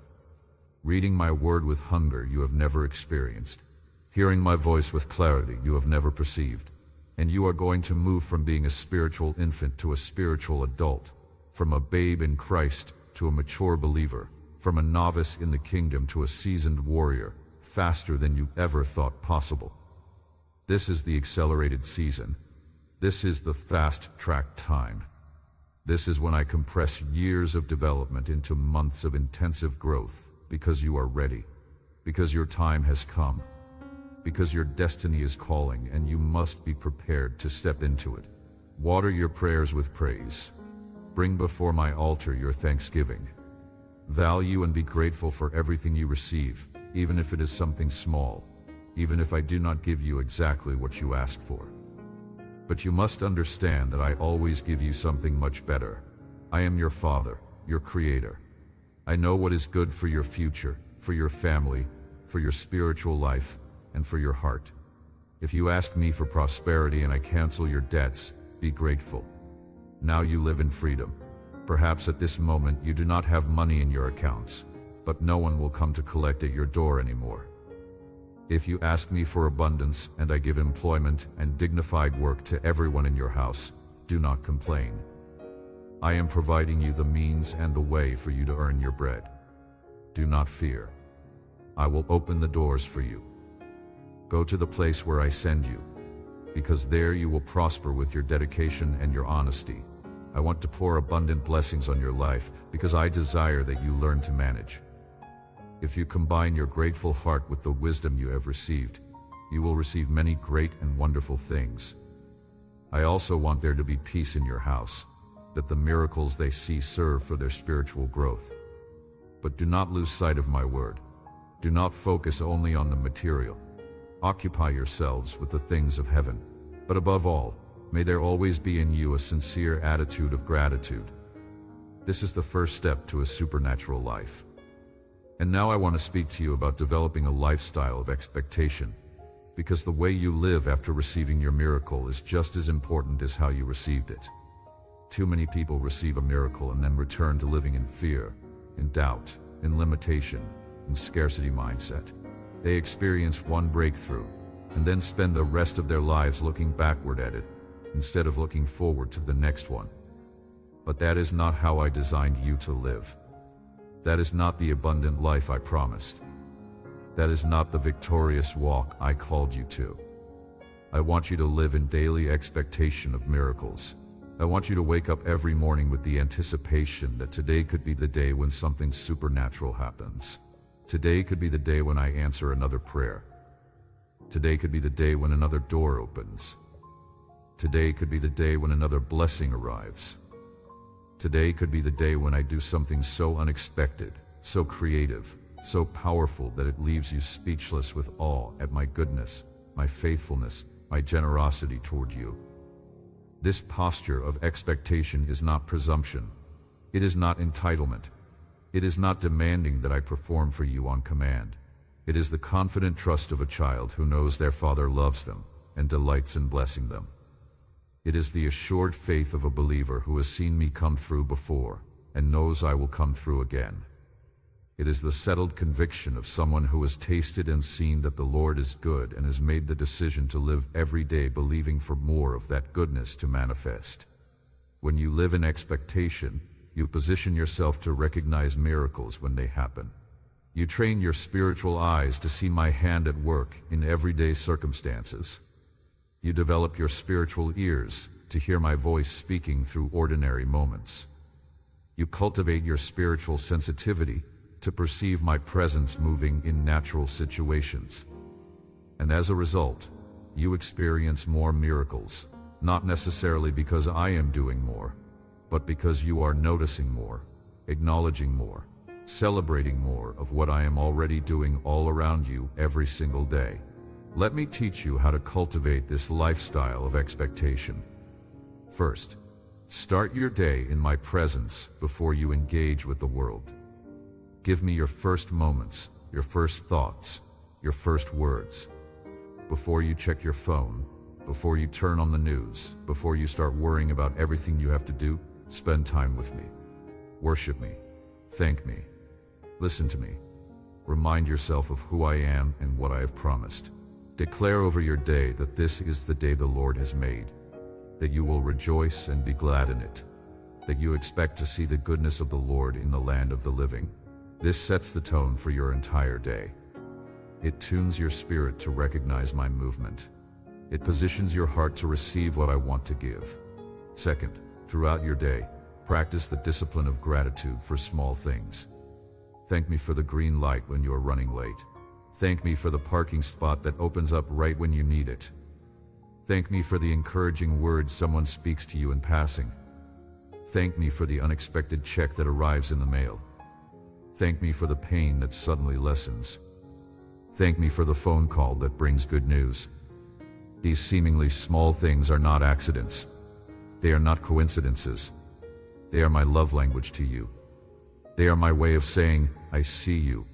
reading my word with hunger you have never experienced, hearing my voice with clarity you have never perceived. And you are going to move from being a spiritual infant to a spiritual adult, from a babe in Christ to a mature believer, from a novice in the kingdom to a seasoned warrior, faster than you ever thought possible. This is the accelerated season. This is the fast-track time. This is when I compress years of development into months of intensive growth, because you are ready, because your time has come, because your destiny is calling and you must be prepared to step into it. Water your prayers with praise. Bring before my altar your thanksgiving. Value and be grateful for everything you receive, even if it is something small, even if I do not give you exactly what you asked for. But you must understand that I always give you something much better. I am your Father, your Creator. I know what is good for your future, for your family, for your spiritual life, and for your heart. If you ask me for prosperity and I cancel your debts, be grateful. Now you live in freedom. Perhaps at this moment you do not have money in your accounts, but no one will come to collect at your door anymore. If you ask me for abundance and I give employment and dignified work to everyone in your house, do not complain. I am providing you the means and the way for you to earn your bread. Do not fear. I will open the doors for you. Go to the place where I send you, because there you will prosper with your dedication and your honesty. I want to pour abundant blessings on your life because I desire that you learn to manage. If you combine your grateful heart with the wisdom you have received, you will receive many great and wonderful things. I also want there to be peace in your house, that the miracles they see serve for their spiritual growth. But do not lose sight of my word. Do not focus only on the material. Occupy yourselves with the things of heaven. But above all, may there always be in you a sincere attitude of gratitude. This is the first step to a supernatural life. And now I want to speak to you about developing a lifestyle of expectation, because the way you live after receiving your miracle is just as important as how you received it. Too many people receive a miracle and then return to living in fear, in doubt, in limitation, in scarcity mindset. They experience one breakthrough and then spend the rest of their lives looking backward at it instead of looking forward to the next one. But that is not how I designed you to live. That is not the abundant life I promised. That is not the victorious walk I called you to. I want you to live in daily expectation of miracles. I want you to wake up every morning with the anticipation that today could be the day when something supernatural happens. Today could be the day when I answer another prayer. Today could be the day when another door opens. Today could be the day when another blessing arrives. Today could be the day when I do something so unexpected, so creative, so powerful that it leaves you speechless with awe at my goodness, my faithfulness, my generosity toward you. This posture of expectation is not presumption. It is not entitlement. It is not demanding that I perform for you on command. It is the confident trust of a child who knows their father loves them and delights in blessing them. It is the assured faith of a believer who has seen me come through before and knows I will come through again. It is the settled conviction of someone who has tasted and seen that the Lord is good and has made the decision to live every day believing for more of that goodness to manifest. When you live in expectation, you position yourself to recognize miracles when they happen. You train your spiritual eyes to see my hand at work in everyday circumstances. You develop your spiritual ears to hear my voice speaking through ordinary moments. You cultivate your spiritual sensitivity to perceive my presence moving in natural situations. And as a result, you experience more miracles, not necessarily because I am doing more, but because you are noticing more, acknowledging more, celebrating more of what I am already doing all around you every single day. Let me teach you how to cultivate this lifestyle of expectation. First, start your day in my presence before you engage with the world. Give me your first moments, your first thoughts, your first words. Before you check your phone, before you turn on the news, before you start worrying about everything you have to do, spend time with me. Worship me. Thank me. Listen to me. Remind yourself of who I am and what I have promised. Declare over your day that this is the day the Lord has made, that you will rejoice and be glad in it, that you expect to see the goodness of the Lord in the land of the living. This sets the tone for your entire day. It tunes your spirit to recognize my movement. It positions your heart to receive what I want to give. Second, throughout your day, practice the discipline of gratitude for small things. Thank me for the green light when you are running late. Thank me for the parking spot that opens up right when you need it. Thank me for the encouraging words someone speaks to you in passing. Thank me for the unexpected check that arrives in the mail. Thank me for the pain that suddenly lessens. Thank me for the phone call that brings good news. These seemingly small things are not accidents. They are not coincidences. They are my love language to you. They are my way of saying, I see you.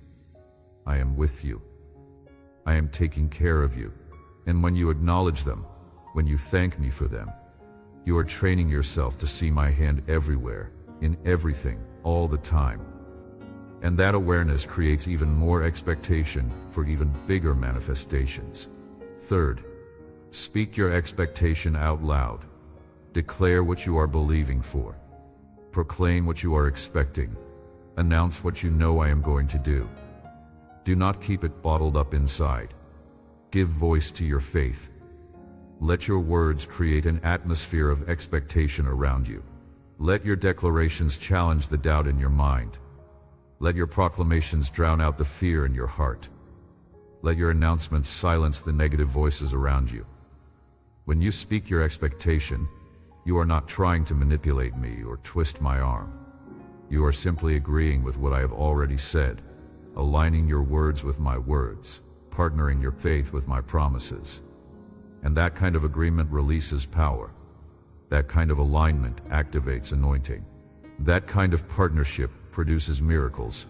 I am with you. I am taking care of you. And when you acknowledge them, when you thank me for them, you are training yourself to see my hand everywhere, in everything, all the time. And that awareness creates even more expectation for even bigger manifestations. Third, speak your expectation out loud. Declare what you are believing for. Proclaim what you are expecting. Announce what you know I am going to do. Do not keep it bottled up inside. Give voice to your faith. Let your words create an atmosphere of expectation around you. Let your declarations challenge the doubt in your mind. Let your proclamations drown out the fear in your heart. Let your announcements silence the negative voices around you. When you speak your expectation, you are not trying to manipulate me or twist my arm. You are simply agreeing with what I have already said, aligning your words with my words, partnering your faith with my promises. And that kind of agreement releases power. That kind of alignment activates anointing. That kind of partnership produces miracles.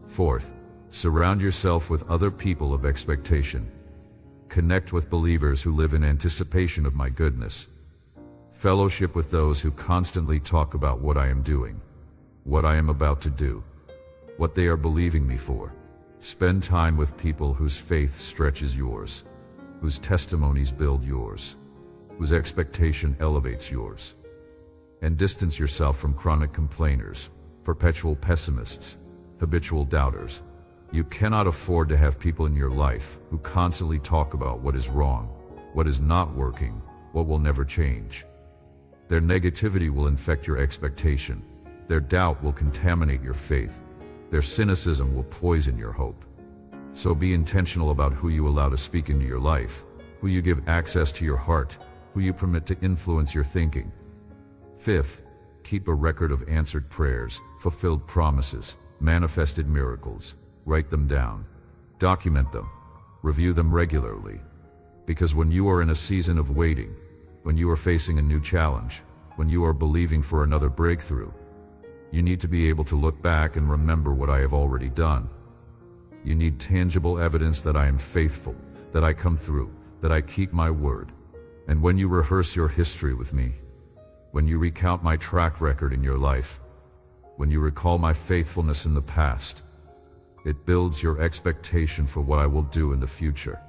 Fourth, Surround yourself with other people of expectation. Connect with believers who live in anticipation of my goodness. Fellowship with those who constantly talk about what I am doing, what I am about to do, what they are believing me for. Spend time with people whose faith stretches yours, whose testimonies build yours, whose expectation elevates yours. And distance yourself from chronic complainers, perpetual pessimists, habitual doubters. You cannot afford to have people in your life who constantly talk about what is wrong, what is not working, what will never change. Their negativity will infect your expectation. Their doubt will contaminate your faith. Their cynicism will poison your hope. So be intentional about who you allow to speak into your life, who you give access to your heart, who you permit to influence your thinking. Fifth, keep a record of answered prayers, fulfilled promises, manifested miracles. Write them down. Document them. Review them regularly. Because when you are in a season of waiting, when you are facing a new challenge, when you are believing for another breakthrough, you need to be able to look back and remember what I have already done. You need tangible evidence that I am faithful, that I come through, that I keep my word. And when you rehearse your history with me, when you recount my track record in your life, when you recall my faithfulness in the past, it builds your expectation for what I will do in the future.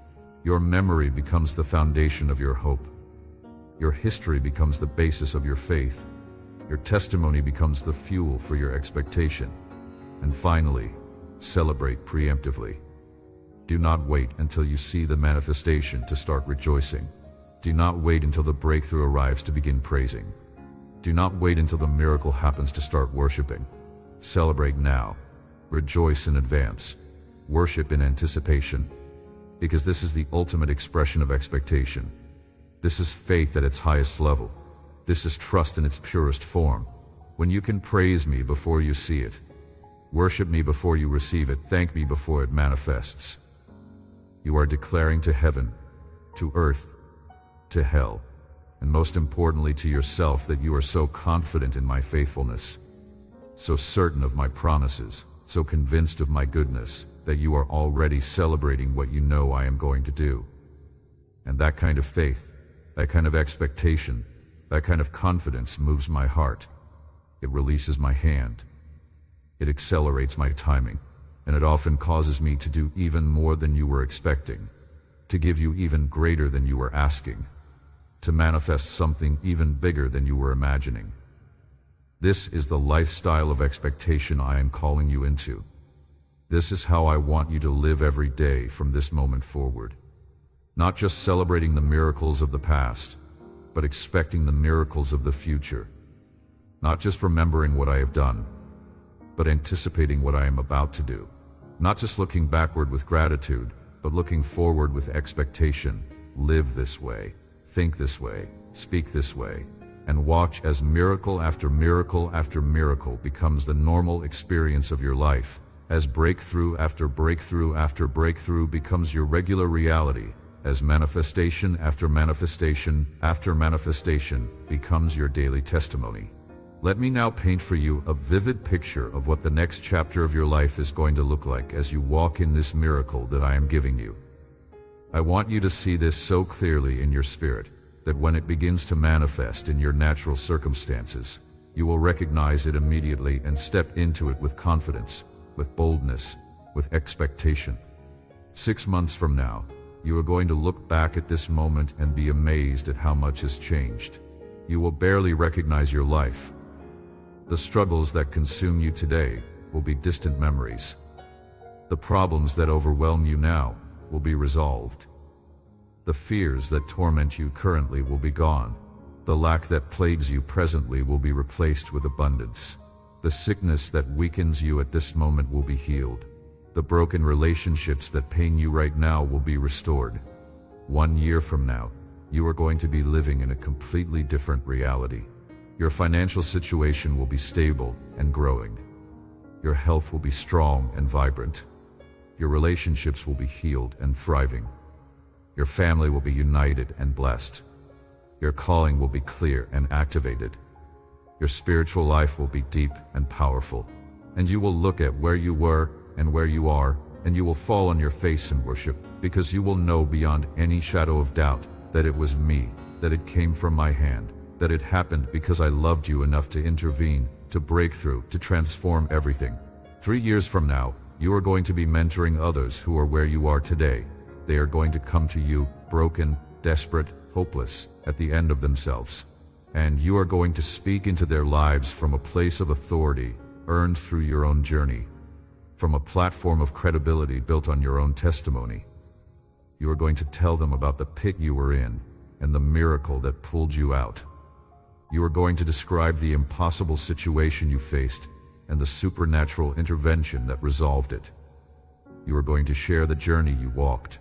Your memory becomes the foundation of your hope. Your history becomes the basis of your faith. Your testimony becomes the fuel for your expectation. And finally, celebrate preemptively. Do not wait until you see the manifestation to start rejoicing. Do not wait until the breakthrough arrives to begin praising. Do not wait until the miracle happens to start worshiping. Celebrate now. Rejoice in advance. Worship in anticipation. Because this is the ultimate expression of expectation. This is faith at its highest level. This is trust in its purest form. When you can praise me before you see it, worship me before you receive it, thank me before it manifests, you are declaring to heaven, to earth, to hell, and most importantly to yourself that you are so confident in my faithfulness, so certain of my promises, so convinced of my goodness, that you are already celebrating what you know I am going to do. And that kind of faith, that kind of expectation, that kind of confidence moves my heart. It releases my hand. It accelerates my timing, and it often causes me to do even more than you were expecting, to give you even greater than you were asking, to manifest something even bigger than you were imagining. This is the lifestyle of expectation I am calling you into. This is how I want you to live every day from this moment forward. Not just celebrating the miracles of the past, but expecting the miracles of the future. Not just remembering what I have done, but anticipating what I am about to do. Not just looking backward with gratitude, but looking forward with expectation. Live this way, think this way, speak this way, and watch as miracle after miracle after miracle becomes the normal experience of your life, as breakthrough after breakthrough after breakthrough becomes your regular reality, as manifestation after manifestation after manifestation becomes your daily testimony. Let me now paint for you a vivid picture of what the next chapter of your life is going to look like as you walk in this miracle that I am giving you. I want you to see this so clearly in your spirit that when it begins to manifest in your natural circumstances, you will recognize it immediately and step into it with confidence, with boldness, with expectation. 6 months from now, you are going to look back at this moment and be amazed at how much has changed. You will barely recognize your life. The struggles that consume you today will be distant memories. The problems that overwhelm you now will be resolved. The fears that torment you currently will be gone. The lack that plagues you presently will be replaced with abundance. The sickness that weakens you at this moment will be healed. The broken relationships that pain you right now will be restored. 1 year from now, you are going to be living in a completely different reality. Your financial situation will be stable and growing. Your health will be strong and vibrant. Your relationships will be healed and thriving. Your family will be united and blessed. Your calling will be clear and activated. Your spiritual life will be deep and powerful. And you will look at where you were and where you are, and you will fall on your face in worship, because you will know beyond any shadow of doubt that it was me, that it came from my hand, that it happened because I loved you enough to intervene, to break through, to transform everything. 3 years from now, you are going to be mentoring others who are where you are today. They are going to come to you, broken, desperate, hopeless, at the end of themselves. And you are going to speak into their lives from a place of authority, earned through your own journey, from a platform of credibility built on your own testimony. You are going to tell them about the pit you were in and the miracle that pulled you out. You are going to describe the impossible situation you faced and the supernatural intervention that resolved it. You are going to share the journey you walked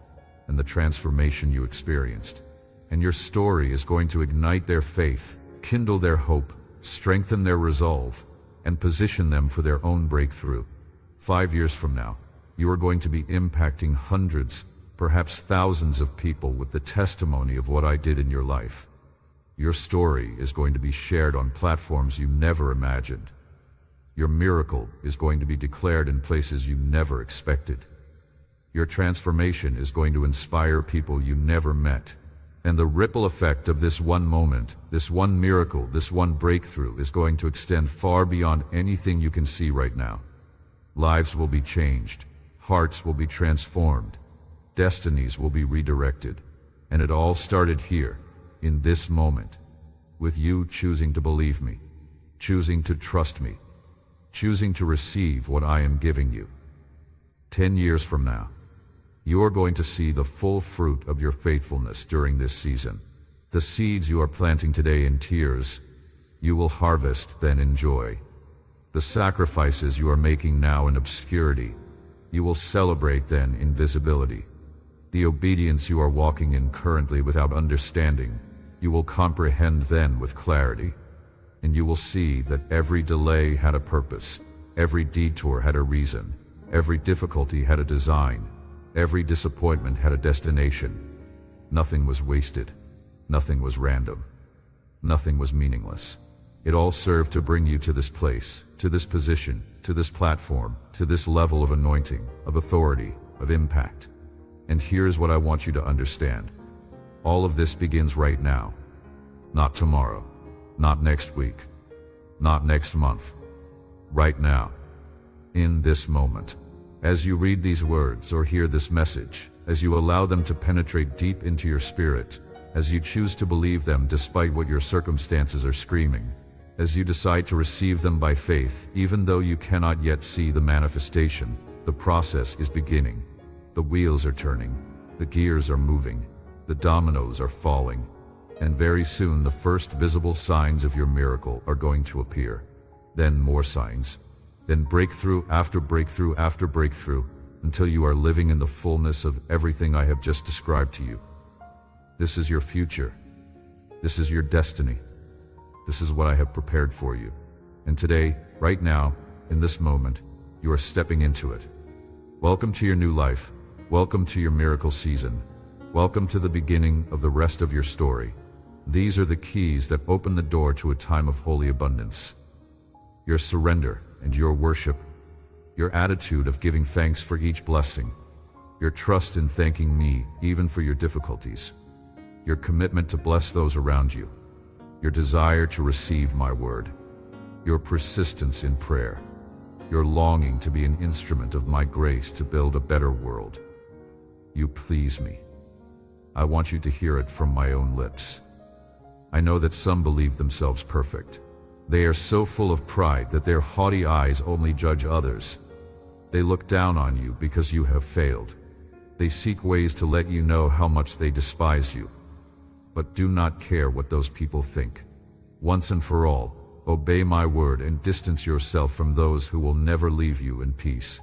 and the transformation you experienced. And your story is going to ignite their faith, kindle their hope, strengthen their resolve, and position them for their own breakthrough. 5 years from now, you are going to be impacting hundreds, perhaps thousands of people with the testimony of what I did in your life. Your story is going to be shared on platforms you never imagined. Your miracle is going to be declared in places you never expected. Your transformation is going to inspire people you never met. And the ripple effect of this one moment, this one miracle, this one breakthrough is going to extend far beyond anything you can see right now. Lives will be changed, hearts will be transformed, destinies will be redirected. And it all started here, in this moment, with you choosing to believe me, choosing to trust me, choosing to receive what I am giving you. 10 years from now, you are going to see the full fruit of your faithfulness during this season. The seeds you are planting today in tears, you will harvest then in joy. The sacrifices you are making now in obscurity, you will celebrate then in visibility. The obedience you are walking in currently without understanding, you will comprehend then with clarity. And you will see that every delay had a purpose, every detour had a reason, every difficulty had a design, every disappointment had a destination. Nothing was wasted, nothing was random, nothing was meaningless. It all served to bring you to this place, to this position, to this platform, to this level of anointing, of authority, of impact. And here's what I want you to understand. All of this begins right now, not tomorrow, not next week, not next month. Right now, in this moment. As you read these words or hear this message, as you allow them to penetrate deep into your spirit, as you choose to believe them despite what your circumstances are screaming, as you decide to receive them by faith, even though you cannot yet see the manifestation, the process is beginning. The wheels are turning, the gears are moving, the dominoes are falling, and very soon the first visible signs of your miracle are going to appear. Then more signs. Then breakthrough after breakthrough after breakthrough, until you are living in the fullness of everything I have just described to you. This is your future. This is your destiny. This is what I have prepared for you. And today, right now, in this moment, you are stepping into it. Welcome to your new life. Welcome to your miracle season. Welcome to the beginning of the rest of your story. These are the keys that open the door to a time of holy abundance. Your surrender and your worship, your attitude of giving thanks for each blessing, your trust in thanking me even for your difficulties, your commitment to bless those around you, your desire to receive my word, your persistence in prayer, your longing to be an instrument of my grace to build a better world. You please me. I want you to hear it from my own lips. I know that some believe themselves perfect. They are so full of pride that their haughty eyes only judge others. They look down on you because you have failed. They seek ways to let you know how much they despise you. But do not care what those people think. Once and for all, obey my word and distance yourself from those who will never leave you in peace.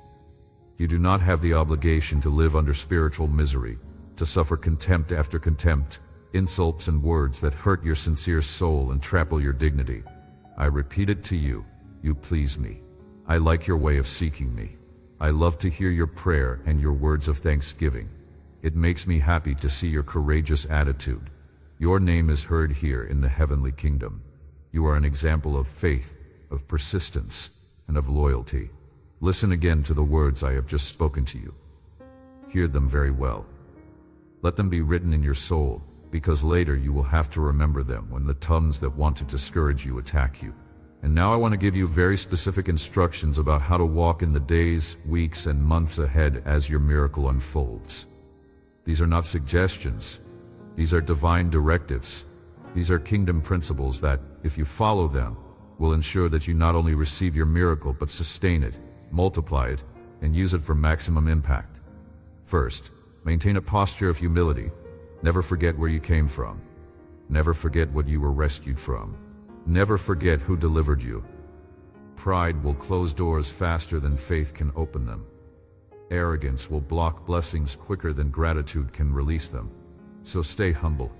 You do not have the obligation to live under spiritual misery, to suffer contempt after contempt, insults and words that hurt your sincere soul and trample your dignity. I repeat it to you, you please me. I like your way of seeking me. I love to hear your prayer and your words of thanksgiving. It makes me happy to see your courageous attitude. Your name is heard here in the heavenly kingdom. You are an example of faith, of persistence, and of loyalty. Listen again to the words I have just spoken to you. Hear them very well. Let them be written in your soul, because later you will have to remember them when the tongues that want to discourage you attack you. And now I want to give you very specific instructions about how to walk in the days, weeks, and months ahead as your miracle unfolds. These are not suggestions. These are divine directives. These are kingdom principles that, if you follow them, will ensure that you not only receive your miracle but sustain it, multiply it, and use it for maximum impact. First, maintain a posture of humility. Never forget where you came from. Never forget what you were rescued from. Never forget who delivered you. Pride will close doors faster than faith can open them. Arrogance will block blessings quicker than gratitude can release them. So stay humble.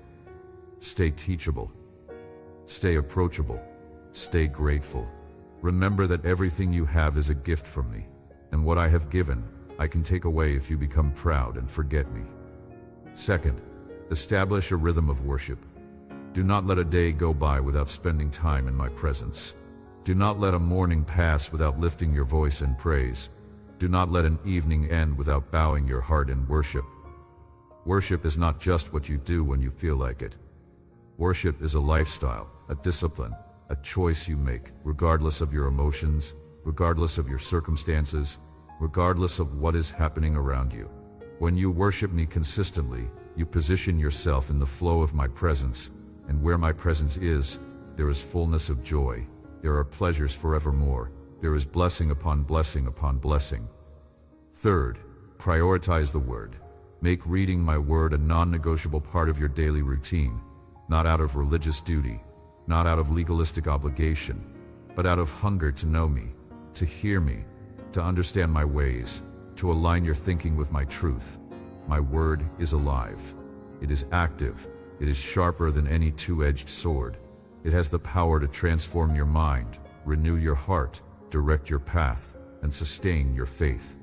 Stay teachable. Stay approachable. Stay grateful. Remember that everything you have is a gift from me, and what I have given, I can take away if you become proud and forget me. Second, establish a rhythm of worship. Do not let a day go by without spending time in my presence. Do not let a morning pass without lifting your voice in praise. Do not let an evening end without bowing your heart in worship. Worship is not just what you do when you feel like it. Worship is a lifestyle, a discipline, a choice you make, regardless of your emotions, regardless of your circumstances, regardless of what is happening around you. When you worship me consistently, you position yourself in the flow of my presence, and where my presence is, there is fullness of joy. There are pleasures forevermore. There is blessing upon blessing upon blessing. Third, prioritize the Word. Make reading my Word a non-negotiable part of your daily routine, not out of religious duty, not out of legalistic obligation, but out of hunger to know me, to hear me, to understand my ways, to align your thinking with my truth. My Word is alive. It is active. It is sharper than any two-edged sword. It has the power to transform your mind, renew your heart, direct your path, and sustain your faith.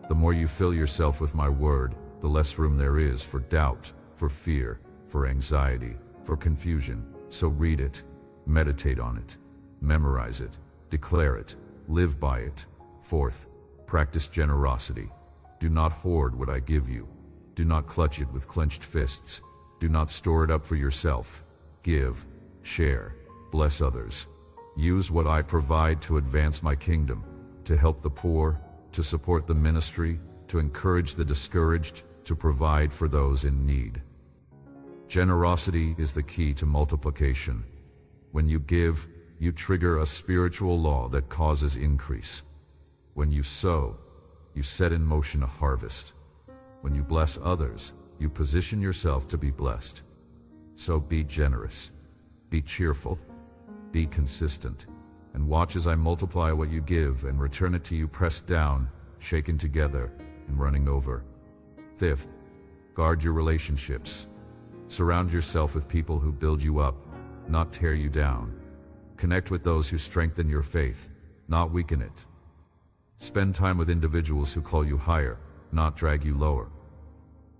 The more you fill yourself with my Word, the less room there is for doubt, for fear, for anxiety, for confusion. So read it, meditate on it, memorize it, declare it, live by it. Fourth, practice generosity. Do not hoard what I give you. Do not clutch it with clenched fists. Do not store it up for yourself. Give, share, bless others. Use what I provide to advance my kingdom, to help the poor, to support the ministry, to encourage the discouraged, to provide for those in need. Generosity is the key to multiplication. When you give, you trigger a spiritual law that causes increase. When you sow, you set in motion a harvest. When you bless others, you position yourself to be blessed. So be generous, be cheerful, be consistent, and watch as I multiply what you give and return it to you pressed down, shaken together, and running over. Fifth, guard your relationships. Surround yourself with people who build you up, not tear you down. Connect with those who strengthen your faith, not weaken it. Spend time with individuals who call you higher, not drag you lower.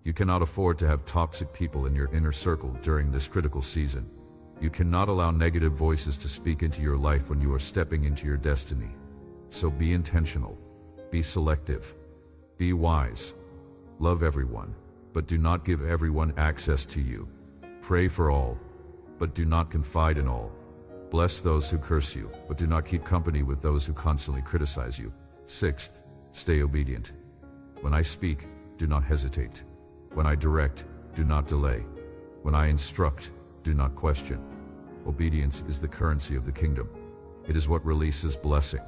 You cannot afford to have toxic people in your inner circle during this critical season. You cannot allow negative voices to speak into your life when you are stepping into your destiny. So be intentional, be selective, be wise. Love everyone, but do not give everyone access to you. Pray for all, but do not confide in all. Bless those who curse you, but do not keep company with those who constantly criticize you. Sixth, stay obedient. When I speak, do not hesitate. When I direct, do not delay. When I instruct, do not question. Obedience is the currency of the kingdom. It is what releases blessing.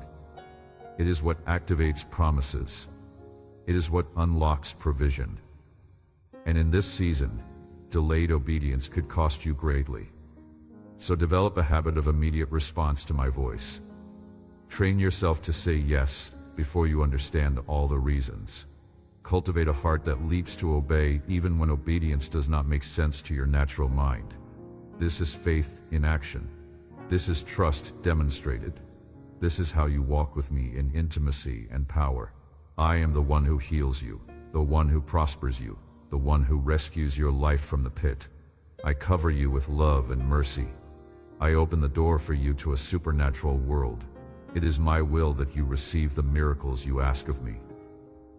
It is what activates promises. It is what unlocks provision. And in this season, delayed obedience could cost you greatly. So develop a habit of immediate response to my voice. Train yourself to say yes before you understand all the reasons. Cultivate a heart that leaps to obey even when obedience does not make sense to your natural mind. This is faith in action. This is trust demonstrated. This is how you walk with me in intimacy and power. I am the one who heals you, the one who prospers you, the one who rescues your life from the pit. I cover you with love and mercy. I open the door for you to a supernatural world. It is my will that you receive the miracles you ask of me.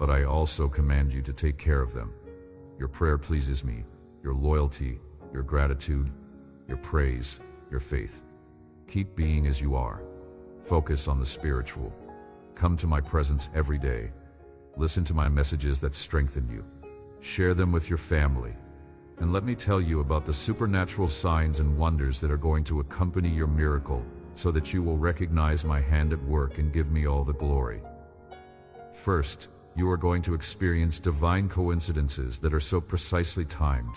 but I also command you to take care of them. Your prayer pleases me, your loyalty, your gratitude, your praise, your faith. Keep being as you are. Focus on the spiritual. Come to my presence every day. Listen to my messages that strengthen you. Share them with your family. And let me tell you about the supernatural signs and wonders that are going to accompany your miracle, so that you will recognize my hand at work and give me all the glory. First, you are going to experience divine coincidences that are so precisely timed,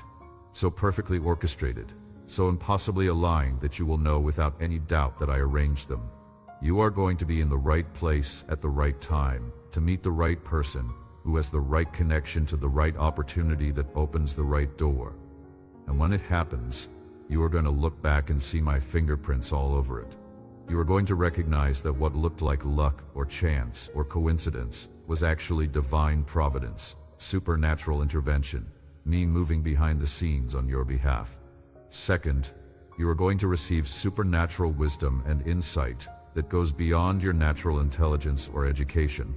so perfectly orchestrated, so impossibly aligned that you will know without any doubt that I arranged them. You are going to be in the right place at the right time, to meet the right person, who has the right connection to the right opportunity that opens the right door. And when it happens, you are going to look back and see my fingerprints all over it. You are going to recognize that what looked like luck or chance or coincidence was actually divine providence, supernatural intervention, me moving behind the scenes on your behalf. Second, you are going to receive supernatural wisdom and insight that goes beyond your natural intelligence or education.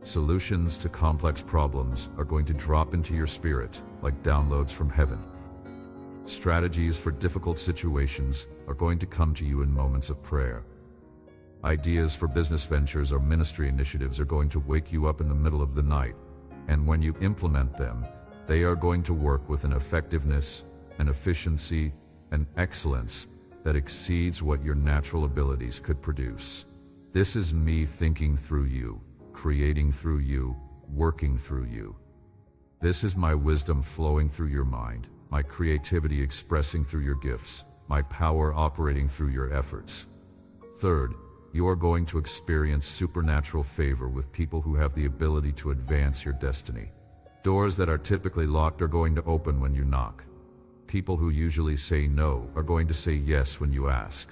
Solutions to complex problems are going to drop into your spirit like downloads from heaven. Strategies for difficult situations are going to come to you in moments of prayer. Ideas for business ventures or ministry initiatives are going to wake you up in the middle of the night, and when you implement them, they are going to work with an effectiveness, an efficiency, and excellence that exceeds what your natural abilities could produce. This is me thinking through you, creating through you, working through you. This is my wisdom flowing through your mind, my creativity expressing through your gifts, my power operating through your efforts. Third, you are going to experience supernatural favor with people who have the ability to advance your destiny. Doors that are typically locked are going to open when you knock. People who usually say no are going to say yes when you ask.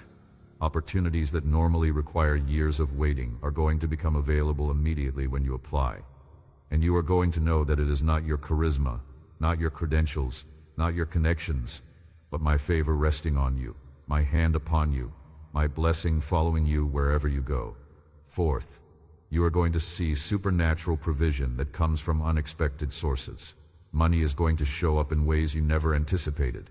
Opportunities that normally require years of waiting are going to become available immediately when you apply. And you are going to know that it is not your charisma, not your credentials, not your connections, but my favor resting on you, my hand upon you, my blessing following you wherever you go. Fourth, you are going to see supernatural provision that comes from unexpected sources. Money is going to show up in ways you never anticipated.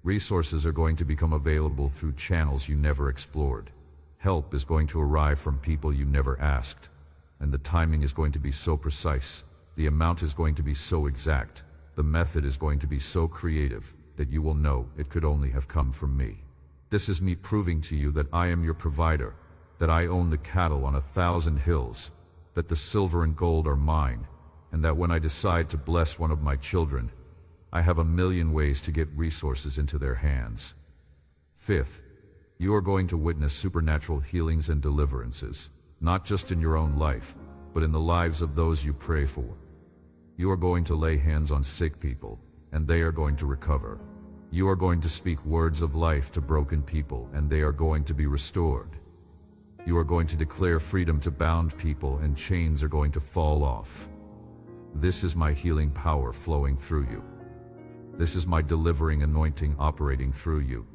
Resources are going to become available through channels you never explored. Help is going to arrive from people you never asked. And the timing is going to be so precise. The amount is going to be so exact. The method is going to be so creative that you will know it could only have come from me. This is me proving to you that I am your provider, that I own the cattle on 1,000 hills, that the silver and gold are mine, and that when I decide to bless one of my children, I have 1,000,000 ways to get resources into their hands. Fifth, you are going to witness supernatural healings and deliverances, not just in your own life, but in the lives of those you pray for. You are going to lay hands on sick people, and they are going to recover. You are going to speak words of life to broken people, and they are going to be restored. You are going to declare freedom to bound people, and chains are going to fall off. This is my healing power flowing through you. This is my delivering anointing operating through you.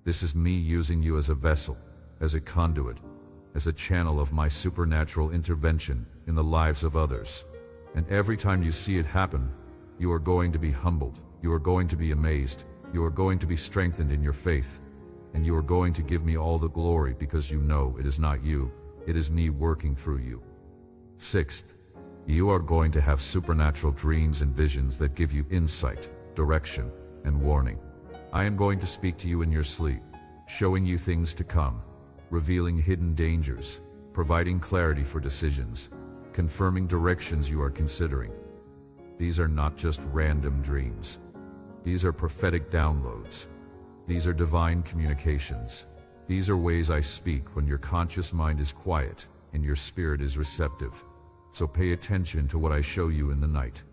This is me using you as a vessel, as a conduit, as a channel of my supernatural intervention in the lives of others. And every time you see it happen, you are going to be humbled, you are going to be amazed, you are going to be strengthened in your faith, and you are going to give me all the glory because you know it is not you, it is me working through you. Sixth, you are going to have supernatural dreams and visions that give you insight, direction, and warning. I am going to speak to you in your sleep, showing you things to come, revealing hidden dangers, providing clarity for decisions, confirming directions you are considering. These are not just random dreams. These are prophetic downloads. These are divine communications. These are ways I speak when your conscious mind is quiet and your spirit is receptive. So pay attention to what I show you in the night.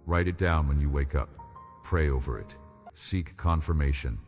Write it down when you wake up. Pray over it. Seek confirmation.